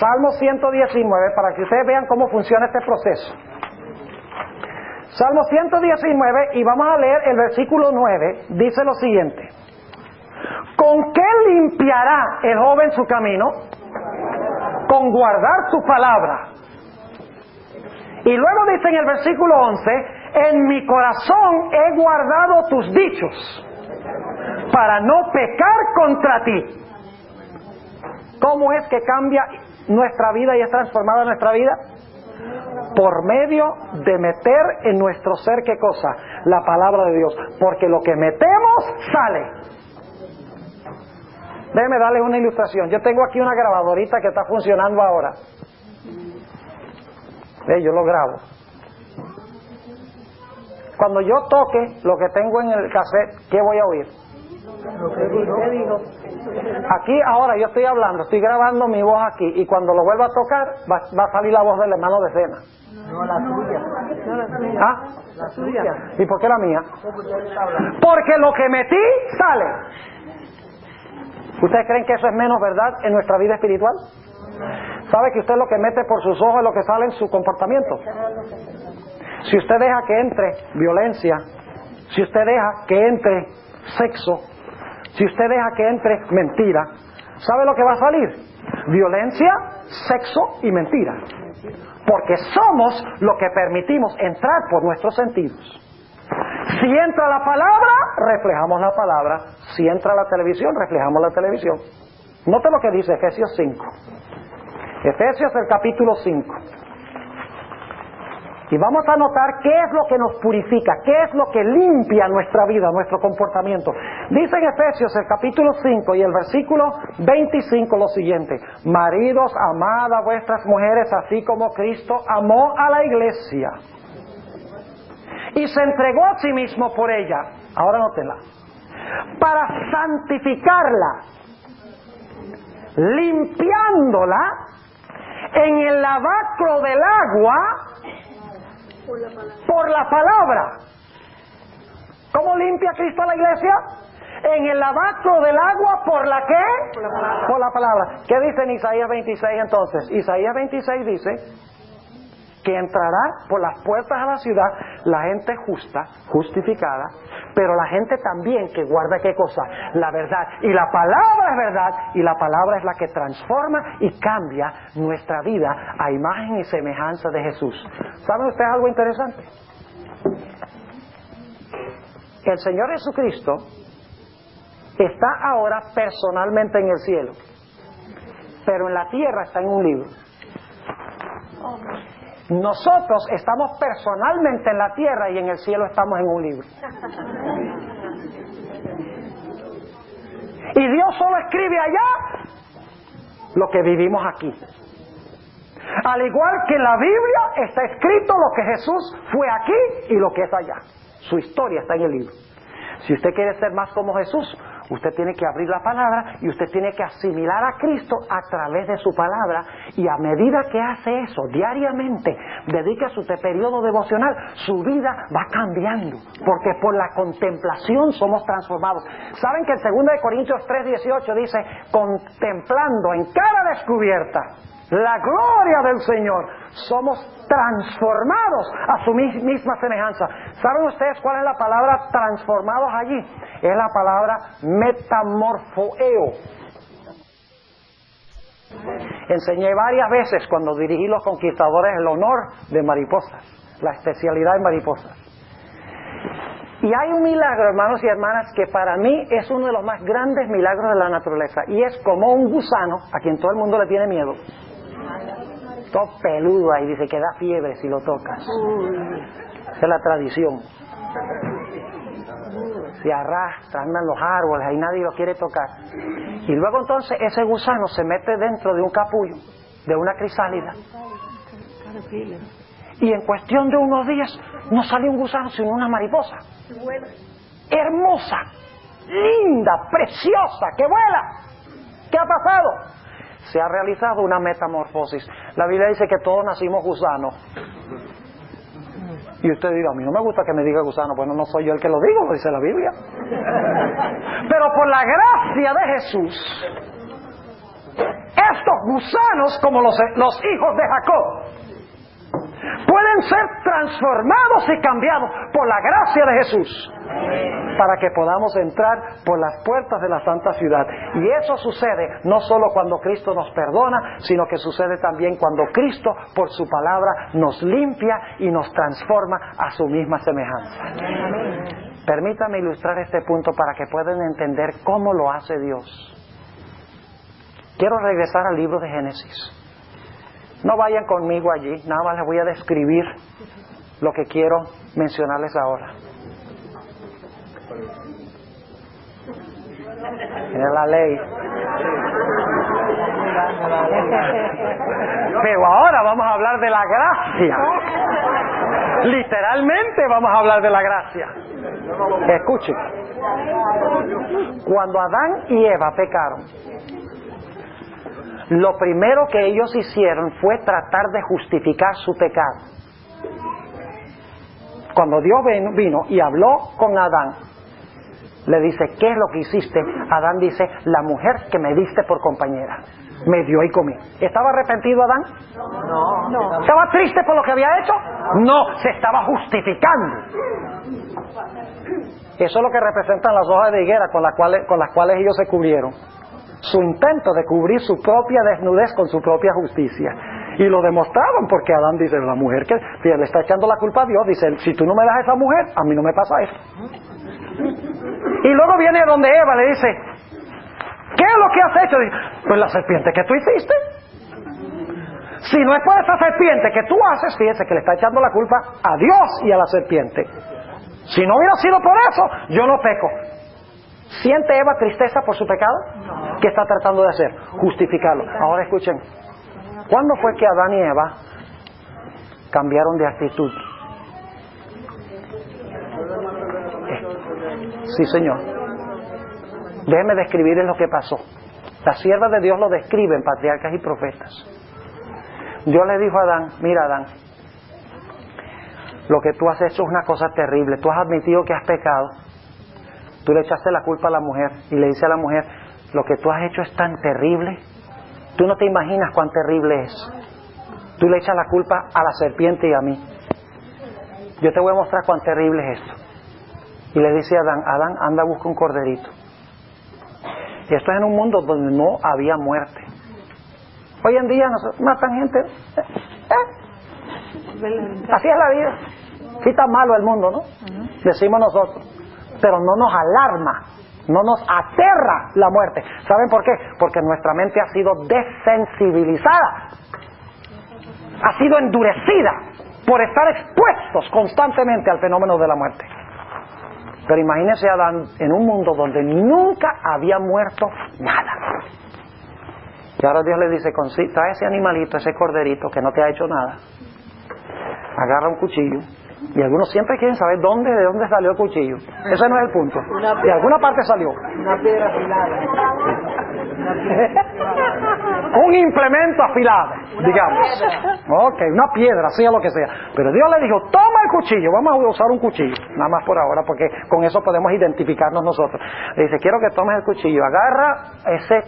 Speaker 1: Salmo 119, para que ustedes vean cómo funciona este proceso. Salmo 119, y vamos a leer el versículo 9, dice lo siguiente. ¿Con qué limpiará el joven su camino? Con guardar tu palabra. Y luego dice en el versículo 11, en mi corazón he guardado tus dichos, para no pecar contra ti. ¿Cómo es que cambia nuestra vida y es transformada nuestra vida? Por medio de meter en nuestro ser, ¿qué cosa? La palabra de Dios. Porque lo que metemos, sale. Déjenme darles una ilustración. Yo tengo aquí una grabadorita que está funcionando ahora. Yo lo grabo. Cuando yo toque lo que tengo en el cassette, ¿qué voy a oír?
Speaker 2: lo que usted dijo.
Speaker 1: Aquí ahora yo estoy hablando, estoy grabando mi voz aquí, y cuando lo vuelva a tocar va a salir la voz del hermano de cena.
Speaker 2: No, la tuya. No, la tuya.
Speaker 1: ¿Ah?
Speaker 2: La tuya.
Speaker 1: ¿Y por qué la mía? Porque lo que metí sale. ¿Ustedes creen que eso es menos verdad en nuestra vida espiritual? ¿Sabe que usted lo que mete por sus ojos es lo que sale en su comportamiento? Si usted deja que entre violencia, si usted deja que entre sexo, si usted deja que entre mentira, ¿sabe lo que va a salir? Violencia, sexo y mentira. Porque somos lo que permitimos entrar por nuestros sentidos. Si entra la palabra, reflejamos la palabra. Si entra la televisión, reflejamos la televisión. Note lo que dice Efesios 5. Efesios el capítulo 5. Y vamos a notar qué es lo que nos purifica, qué es lo que limpia nuestra vida, nuestro comportamiento. Dice en Efesios el capítulo 5 y el versículo 25 lo siguiente: maridos, amad a vuestras mujeres así como Cristo amó a la iglesia y se entregó a sí mismo por ella. Ahora nótenla. Para santificarla, limpiándola en el lavacro del agua por la palabra. ¿Cómo limpia Cristo a la iglesia? En el lavacro del agua, ¿por la qué? Por la palabra. ¿Qué dice en Isaías 26 entonces? Isaías 26 dice que entrará por las puertas a la ciudad la gente justa, justificada, pero la gente también que guarda ¿qué cosa? La verdad. Y la palabra es verdad, y la palabra es la que transforma y cambia nuestra vida a imagen y semejanza de Jesús. ¿Saben ustedes algo interesante? El Señor Jesucristo está ahora personalmente en el cielo, pero en la tierra está en un libro. Nosotros estamos personalmente en la tierra y en el cielo estamos en un libro. Y Dios solo escribe allá lo que vivimos aquí. Al igual que en la Biblia está escrito lo que Jesús fue aquí y lo que es allá. Su historia está en el libro. Si usted quiere ser más como Jesús, usted tiene que abrir la palabra y usted tiene que asimilar a Cristo a través de su palabra. Y a medida que hace eso diariamente, dedique su periodo devocional, su vida va cambiando, porque por la contemplación somos transformados. ¿Saben que en 2 Corintios 3:18 dice, contemplando en cara descubierta la gloria del Señor, somos transformados a su misma semejanza? ¿Saben ustedes cuál es la palabra transformados allí? Es la palabra metamorfoeo. Enseñé varias veces cuando dirigí los conquistadores el honor de mariposas, la especialidad de mariposas. Y hay un milagro, hermanos y hermanas, que para mí es uno de los más grandes milagros de la naturaleza, y es como un gusano a quien todo el mundo le tiene miedo, todo peludo ahí, dice que da fiebre si lo tocas. Esa es la tradición. Se arrastra, andan los árboles, ahí nadie lo quiere tocar. Y luego entonces ese gusano se mete dentro de un capullo, de una crisálida. Y en cuestión de unos días no sale un gusano sino una mariposa. Hermosa, linda, preciosa, que vuela. ¿Qué ha pasado? Se ha realizado una metamorfosis. La Biblia dice que todos nacimos gusanos. Y usted dirá, a mí no me gusta que me diga gusano. Bueno, no soy yo el que lo digo, lo dice la Biblia. Pero por la gracia de Jesús, estos gusanos, como los hijos de Jacob, pueden ser transformados y cambiados por la gracia de Jesús, para que podamos entrar por las puertas de la santa ciudad. Y eso sucede no solo cuando Cristo nos perdona, sino que sucede también cuando Cristo, por su palabra, nos limpia y nos transforma a su misma semejanza. Permítame ilustrar este punto para que puedan entender cómo lo hace Dios. Quiero regresar al libro de Génesis. No vayan conmigo allí, nada más les voy a describir lo que quiero mencionarles ahora. Mira la ley. Pero ahora vamos a hablar de la gracia. Literalmente vamos a hablar de la gracia. Escuchen. Cuando Adán y Eva pecaron, lo primero que ellos hicieron fue tratar de justificar su pecado. Cuando Dios vino y habló con Adán, le dice, ¿qué es lo que hiciste? Adán dice, la mujer que me diste por compañera. Me dio y comí. ¿Estaba arrepentido Adán? No. ¿Estaba triste por lo que había hecho? No, se estaba justificando. Eso es lo que representan las hojas de higuera con las cuales ellos se cubrieron. Su intento de cubrir su propia desnudez con su propia justicia. Y lo demostraban porque Adán dice, la mujer que le está echando la culpa a Dios, dice, si tú no me das a esa mujer, a mí no me pasa eso. Y luego viene donde Eva le dice, ¿qué es lo que has hecho? Dice, pues la serpiente que tú hiciste. Si no es por esa serpiente que tú haces, fíjese que le está echando la culpa a Dios y a la serpiente. Si no hubiera sido por eso, yo no peco. ¿Siente Eva tristeza por su pecado? No. ¿Qué está tratando de hacer? Justificarlo. Ahora escuchen. ¿Cuándo fue que Adán y Eva cambiaron de actitud? Sí, Señor. Déjeme describirles lo que pasó. Las siervas de Dios lo describen, patriarcas y profetas. Dios le dijo a Adán, mira Adán, lo que tú has hecho es una cosa terrible. Tú has admitido que has pecado. Tú le echaste la culpa a la mujer y le dice a la mujer, lo que tú has hecho es tan terrible. Tú no te imaginas cuán terrible es. Tú le echas la culpa a la serpiente y a mí. Yo te voy a mostrar cuán terrible es esto. Y le dice a Adán, Adán, anda, busca un corderito. Y esto es en un mundo donde no había muerte. Hoy en día matan gente. Así es la vida. Sí está malo el mundo, ¿no? Decimos nosotros. Pero no nos alarma, no nos aterra la muerte. ¿Saben por qué? Porque nuestra mente ha sido desensibilizada, ha sido endurecida por estar expuestos constantemente al fenómeno de la muerte. Pero imagínense a Adán en un mundo donde nunca había muerto nada. Y ahora Dios le dice, trae ese animalito, ese corderito que no te ha hecho nada. Agarra un cuchillo. Y algunos siempre quieren saber de dónde salió el cuchillo. Ese no es el punto. De alguna parte salió.
Speaker 2: Una piedra afilada.
Speaker 1: Un implemento afilado, digamos. Ok, una piedra, sea lo que sea. Pero Dios le dijo, toma el cuchillo, vamos a usar un cuchillo. Nada más por ahora, porque con eso podemos identificarnos nosotros. Le dice, quiero que tomes el cuchillo, agarra ese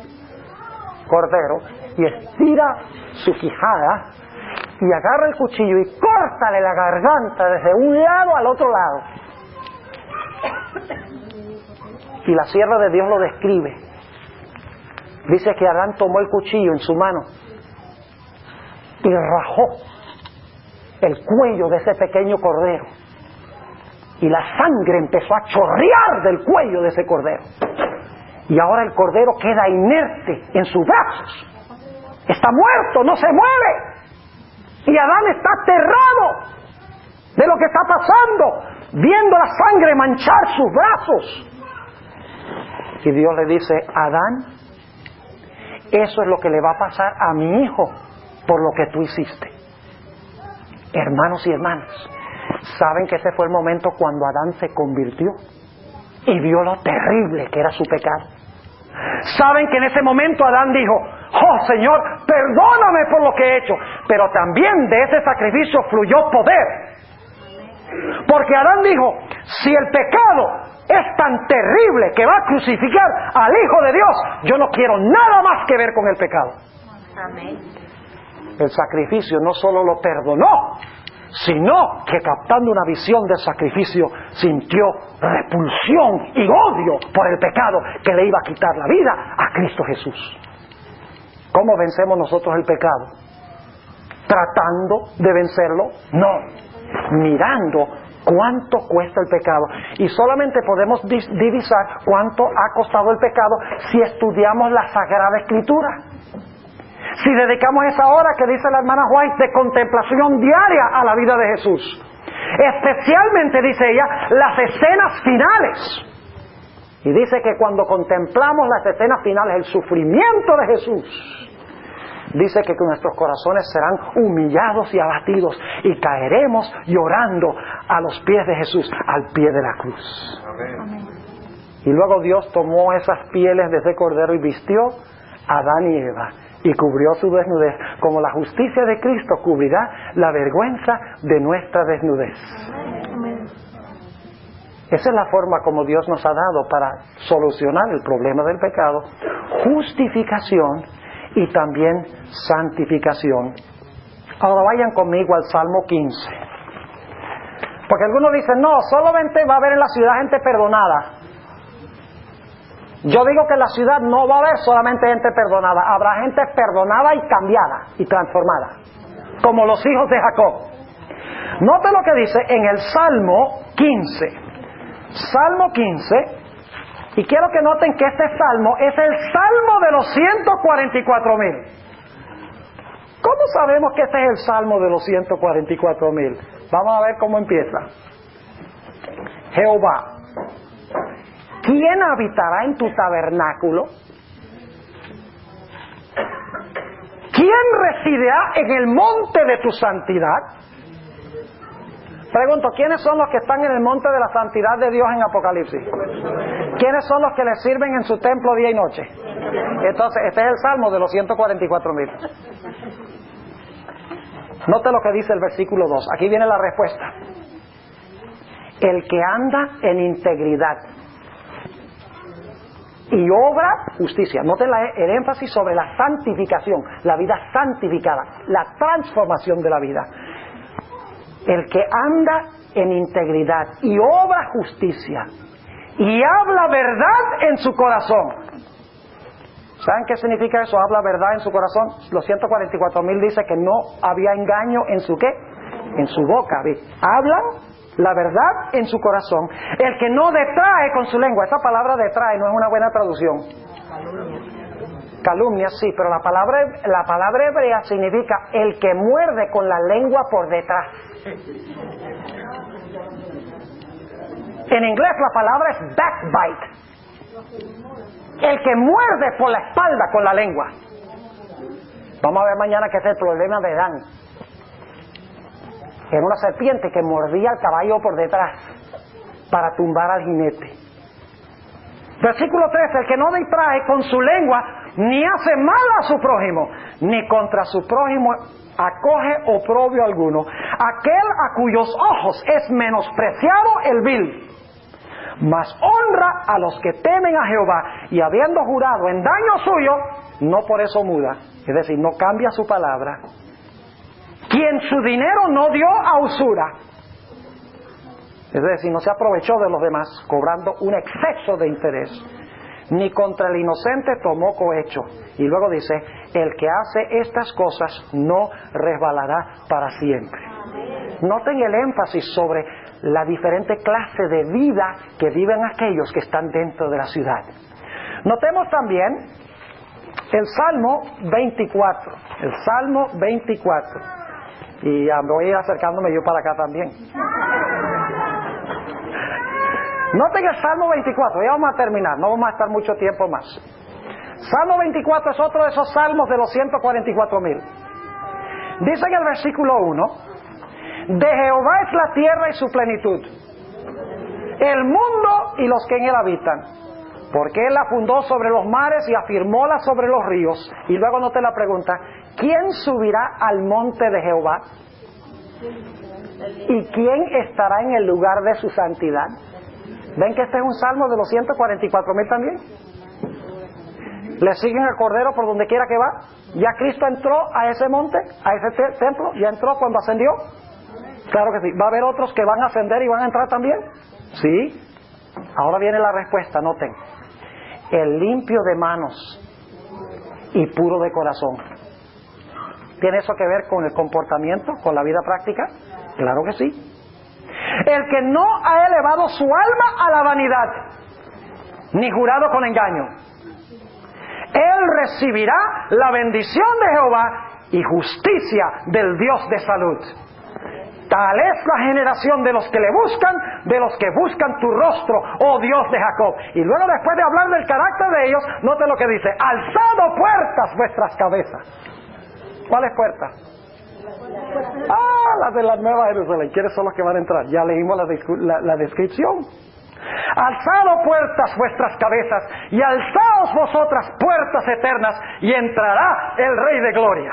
Speaker 1: cordero y estira su quijada y agarra el cuchillo y córtale la garganta desde un lado al otro lado. Y la sierva de Dios lo describe. Dice que Adán tomó el cuchillo en su mano y rajó el cuello de ese pequeño cordero. Y la sangre empezó a chorrear del cuello de ese cordero. Y ahora el cordero queda inerte en sus brazos. Está muerto, no se mueve. Y Adán está aterrado. de lo que está pasando, viendo la sangre manchar sus brazos. Y Dios le dice: Adán, eso es lo que le va a pasar a mi hijo por lo que tú hiciste. Hermanos y hermanas, ¿saben que ese fue el momento cuando Adán se convirtió y vio lo terrible que era su pecado? ¿Saben que en ese momento Adán dijo: oh Señor, perdóname por lo que he hecho? Pero también de ese sacrificio fluyó poder. Porque Adán dijo: si el pecado es tan terrible que va a crucificar al Hijo de Dios, yo no quiero nada más que ver con el pecado.
Speaker 2: Amén.
Speaker 1: El sacrificio no solo lo perdonó, sino que, captando una visión del sacrificio, sintió repulsión y odio por el pecado que le iba a quitar la vida a Cristo Jesús. ¿Cómo vencemos nosotros el pecado? ¿Tratando de vencerlo? No, mirando cuánto cuesta el pecado. Y solamente podemos divisar cuánto ha costado el pecado si estudiamos la Sagrada Escritura. Si dedicamos esa hora que dice la hermana White de contemplación diaria a la vida de Jesús. Especialmente, dice ella, las escenas finales. Y dice que cuando contemplamos las escenas finales, el sufrimiento de Jesús, dice que nuestros corazones serán humillados y abatidos y caeremos llorando a los pies de Jesús, al pie de la cruz. Amén. Y luego Dios tomó esas pieles de ese cordero y vistió a Adán y Eva y cubrió su desnudez, como la justicia de Cristo cubrirá la vergüenza de nuestra desnudez. Amén. Esa es la forma como Dios nos ha dado para solucionar el problema del pecado: justificación y también santificación. Ahora vayan conmigo al Salmo 15. Porque algunos dicen: no, solamente va a haber en la ciudad gente perdonada. Yo digo que en la ciudad no va a haber solamente gente perdonada, habrá gente perdonada y cambiada y transformada, como los hijos de Jacob. Note lo que dice en el Salmo 15. Salmo 15. Y quiero que noten que este salmo es el salmo de los 144,000. ¿Cómo sabemos que este es el salmo de los 144,000? Vamos a ver cómo empieza. Jehová, ¿quién habitará en tu tabernáculo? ¿Quién residirá en el monte de tu santidad? Pregunto, ¿quiénes son los que están en el monte de la santidad de Dios en Apocalipsis? ¿Quiénes son los que le sirven en su templo día y noche? Entonces, este es el salmo de los 144,000. Note lo que dice el versículo 2. Aquí viene la respuesta. El que anda en integridad y obra justicia. Noten el énfasis sobre la santificación, la vida santificada, la transformación de la vida. El que anda en integridad y obra justicia y habla verdad en su corazón. ¿Saben qué significa eso? Habla verdad en su corazón. Los 144,000 dice que no había engaño en su ¿qué? En su boca. Hablan la verdad en su corazón. El que no detrae con su lengua. Esa palabra detrae no es una buena traducción. Calumnia, sí, pero la palabra hebrea significa el que muerde con la lengua por detrás. En inglés la palabra es backbite. El que muerde por la espalda con la lengua. Vamos a ver mañana que es el problema de Adán. Era una serpiente que mordía al caballo por detrás para tumbar al jinete. Versículo 13, el que no distrae con su lengua ni hace mal a su prójimo, ni contra su prójimo acoge oprobio alguno. Aquel a cuyos ojos es menospreciado el vil, mas honra a los que temen a Jehová, y habiendo jurado en daño suyo, no por eso muda, es decir, no cambia su palabra. Quien su dinero no dio a usura, es decir, no se aprovechó de los demás, cobrando un exceso de interés, ni contra el inocente tomó cohecho. Y luego dice, el que hace estas cosas no resbalará para siempre. Noten el énfasis sobre la diferente clase de vida que viven aquellos que están dentro de la ciudad. Notemos también el Salmo 24. El Salmo 24. Y ya voy a ir acercándome yo para acá también. Noten el Salmo 24, ya vamos a terminar, no vamos a estar mucho tiempo más. Salmo 24 es otro de esos salmos de los 144,000. Dice en el versículo 1: de Jehová es la tierra y su plenitud, el mundo y los que en él habitan, porque él la fundó sobre los mares y afirmóla sobre los ríos. Y luego note la pregunta: ¿quién subirá al monte de Jehová? ¿Y quién estará en el lugar de su santidad? ¿Ven que este es un salmo de los 144,000 también? ¿Le siguen al Cordero por donde quiera que va? ¿Ya Cristo entró a ese monte, a ese templo? ¿Ya entró cuando ascendió? Claro que sí. ¿Va a haber otros que van a ascender y van a entrar también? Sí. Ahora viene la respuesta, noten: el limpio de manos y puro de corazón. ¿Tiene eso que ver con el comportamiento, con la vida práctica? Claro que sí. El que no ha elevado su alma a la vanidad, ni jurado con engaño, él recibirá la bendición de Jehová y justicia del Dios de salud. Tal es la generación de los que le buscan, de los que buscan tu rostro, oh Dios de Jacob. Y luego, después de hablar del carácter de ellos, note lo que dice: alzado puertas vuestras cabezas. ¿Cuáles puertas? Las de la Nueva Jerusalén. ¿Quiénes son los que van a entrar? Ya leímos la descripción. Alzado puertas vuestras cabezas y alzaos vosotras puertas eternas, y entrará el Rey de Gloria.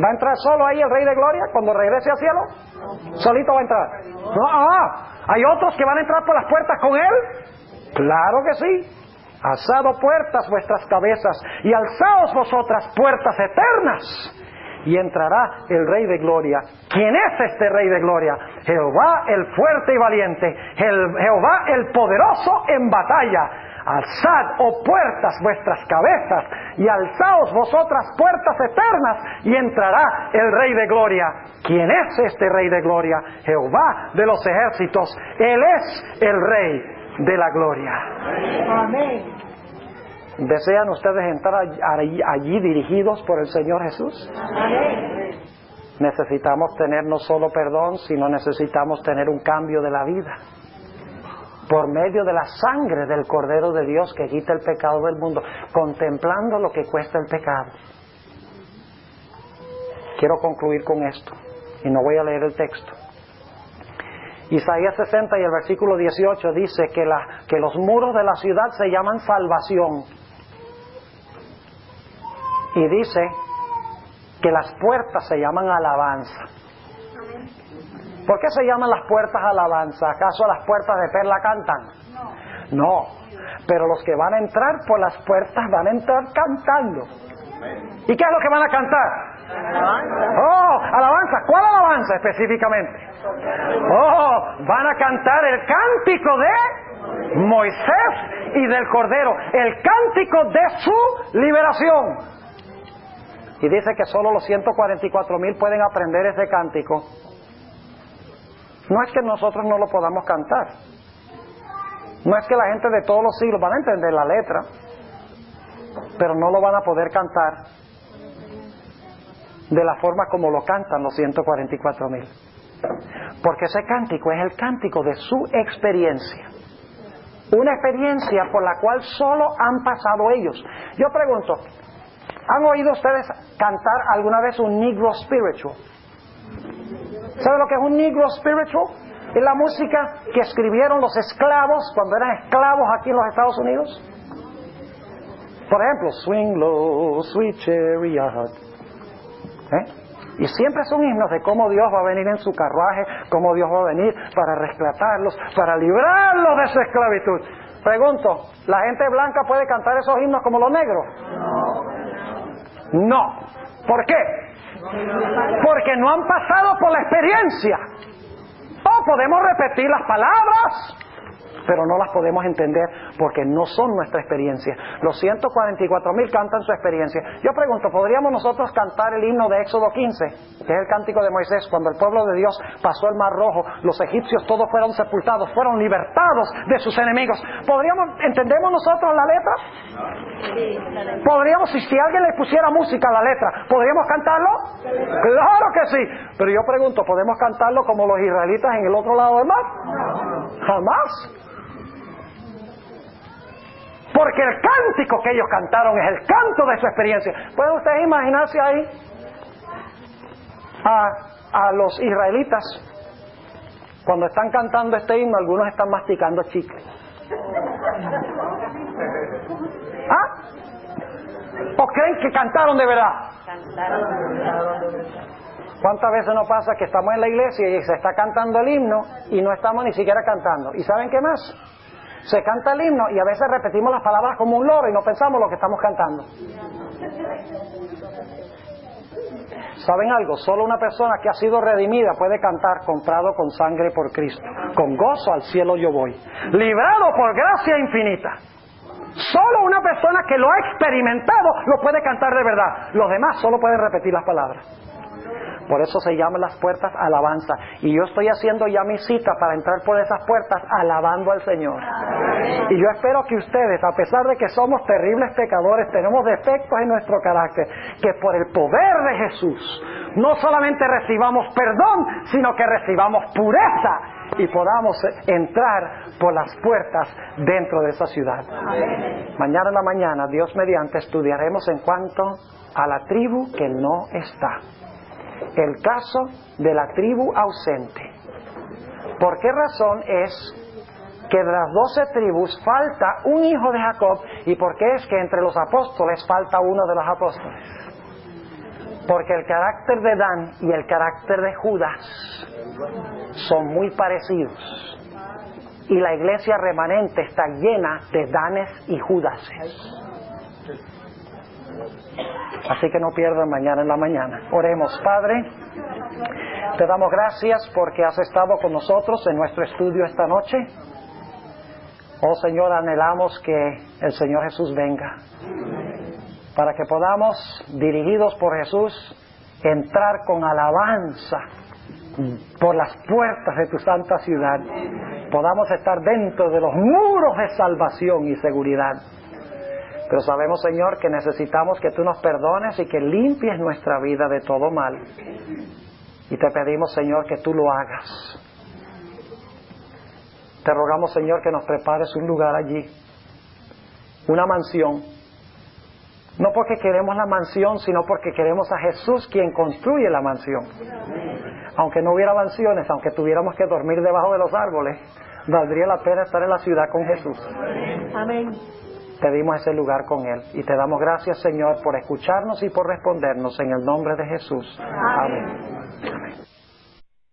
Speaker 1: ¿Va a entrar solo ahí el Rey de Gloria cuando regrese al cielo? ¿Solito va a entrar? No, ¿hay otros que van a entrar por las puertas con él? Claro que sí. Alzado puertas vuestras cabezas y alzaos vosotras puertas eternas, y entrará el Rey de Gloria. ¿Quién es este Rey de Gloria? Jehová el fuerte y valiente, Jehová el poderoso en batalla. Alzad, oh puertas, vuestras cabezas, y alzaos vosotras puertas eternas, y entrará el Rey de Gloria. ¿Quién es este Rey de Gloria? Jehová de los ejércitos. Él es el Rey de la Gloria.
Speaker 2: Amén.
Speaker 1: ¿Desean ustedes entrar allí dirigidos por el Señor Jesús?
Speaker 2: Amén.
Speaker 1: Necesitamos tener no solo perdón, sino necesitamos tener un cambio de la vida por medio de la sangre del Cordero de Dios que quita el pecado del mundo, contemplando lo que cuesta el pecado. Quiero concluir con esto y no voy a leer el texto. Isaías 60 y el versículo 18 dice que los muros de la ciudad se llaman salvación, y dice que las puertas se llaman alabanza. ¿Por qué se llaman las puertas alabanza? ¿Acaso las puertas de perla cantan? No, pero los que van a entrar por las puertas van a entrar cantando. ¿Y qué es lo que van a cantar? Alabanza. Alabanza. ¿Cuál alabanza específicamente? Van a cantar el cántico de Moisés y del Cordero, el cántico de su liberación. Y dice que solo los 144,000 pueden aprender ese cántico. No es que nosotros no lo podamos cantar, no es que la gente de todos los siglos van a entender la letra, pero no lo van a poder cantar de la forma como lo cantan los 144,000, porque ese cántico es el cántico de su experiencia, una experiencia por la cual solo han pasado ellos. Yo pregunto, ¿han oído ustedes cantar alguna vez un Negro Spiritual? ¿Sabe lo que es un Negro Spiritual? Es la música que escribieron los esclavos cuando eran esclavos aquí en los Estados Unidos. Por ejemplo, Swing Low, Sweet Chariot. Y siempre son himnos de cómo Dios va a venir en su carruaje, cómo Dios va a venir para rescatarlos, para librarlos de su esclavitud. Pregunto, ¿la gente blanca puede cantar esos himnos como los negros? No. ¿Por qué? Porque no han pasado por la experiencia. Podemos repetir las palabras, pero no las podemos entender porque no son nuestra experiencia. Los 144,000 cantan su experiencia. Yo pregunto, ¿podríamos nosotros cantar el himno de Éxodo 15, que es el cántico de Moisés, cuando el pueblo de Dios pasó el Mar Rojo, los egipcios todos fueron sepultados, fueron libertados de sus enemigos? ¿Entendemos nosotros la letra? ¿Podríamos, si alguien le pusiera música a la letra, ¿podríamos cantarlo? Claro que sí. Pero yo pregunto, ¿podemos cantarlo como los israelitas en el otro lado del mar? Jamás. Porque el cántico que ellos cantaron es el canto de su experiencia. ¿Pueden ustedes imaginarse ahí a los israelitas cuando están cantando este himno? Algunos están masticando chicle. ¿Ah? ¿O creen que cantaron de verdad? ¿Cuántas veces nos pasa que estamos en la iglesia y se está cantando el himno y no estamos ni siquiera cantando? ¿Y saben qué más? Se canta el himno y a veces repetimos las palabras como un loro y no pensamos lo que estamos cantando. ¿Saben algo? Solo una persona que ha sido redimida puede cantar: comprado con sangre por Cristo, con gozo al cielo yo voy, librado por gracia infinita. Solo una persona que lo ha experimentado lo puede cantar de verdad. Los demás solo pueden repetir las palabras. Por eso se llaman las puertas alabanza. Y yo estoy haciendo ya mi cita para entrar por esas puertas alabando al Señor. Y yo espero que ustedes, a pesar de que somos terribles pecadores, tenemos defectos en nuestro carácter, que por el poder de Jesús no solamente recibamos perdón, sino que recibamos pureza y podamos entrar por las puertas dentro de esa ciudad. Mañana en la mañana, Dios mediante, estudiaremos en cuanto a la tribu que no está. El caso de la tribu ausente. ¿Por qué razón es que de las 12 tribus falta un hijo de Jacob? ¿Y por qué es que entre los apóstoles falta uno de los apóstoles? Porque el carácter de Dan y el carácter de Judas son muy parecidos. Y la iglesia remanente está llena de Danes y Judases. Así que no pierdan mañana en la mañana. Oremos. Padre, te damos gracias porque has estado con nosotros en nuestro estudio esta noche. Oh Señor, anhelamos que el Señor Jesús venga, para que podamos, dirigidos por Jesús, entrar con alabanza por las puertas de tu santa ciudad. Podamos estar dentro de los muros de salvación y seguridad. Pero sabemos, Señor, que necesitamos que tú nos perdones y que limpies nuestra vida de todo mal. Y te pedimos, Señor, que tú lo hagas. Te rogamos, Señor, que nos prepares un lugar allí, una mansión. No porque queremos la mansión, sino porque queremos a Jesús, quien construye la mansión. Aunque no hubiera mansiones, aunque tuviéramos que dormir debajo de los árboles, valdría la pena estar en la ciudad con Jesús.
Speaker 2: Amén.
Speaker 1: Pedimos ese lugar con Él. Y te damos gracias, Señor, por escucharnos y por respondernos en el nombre de Jesús. Amén. Amén.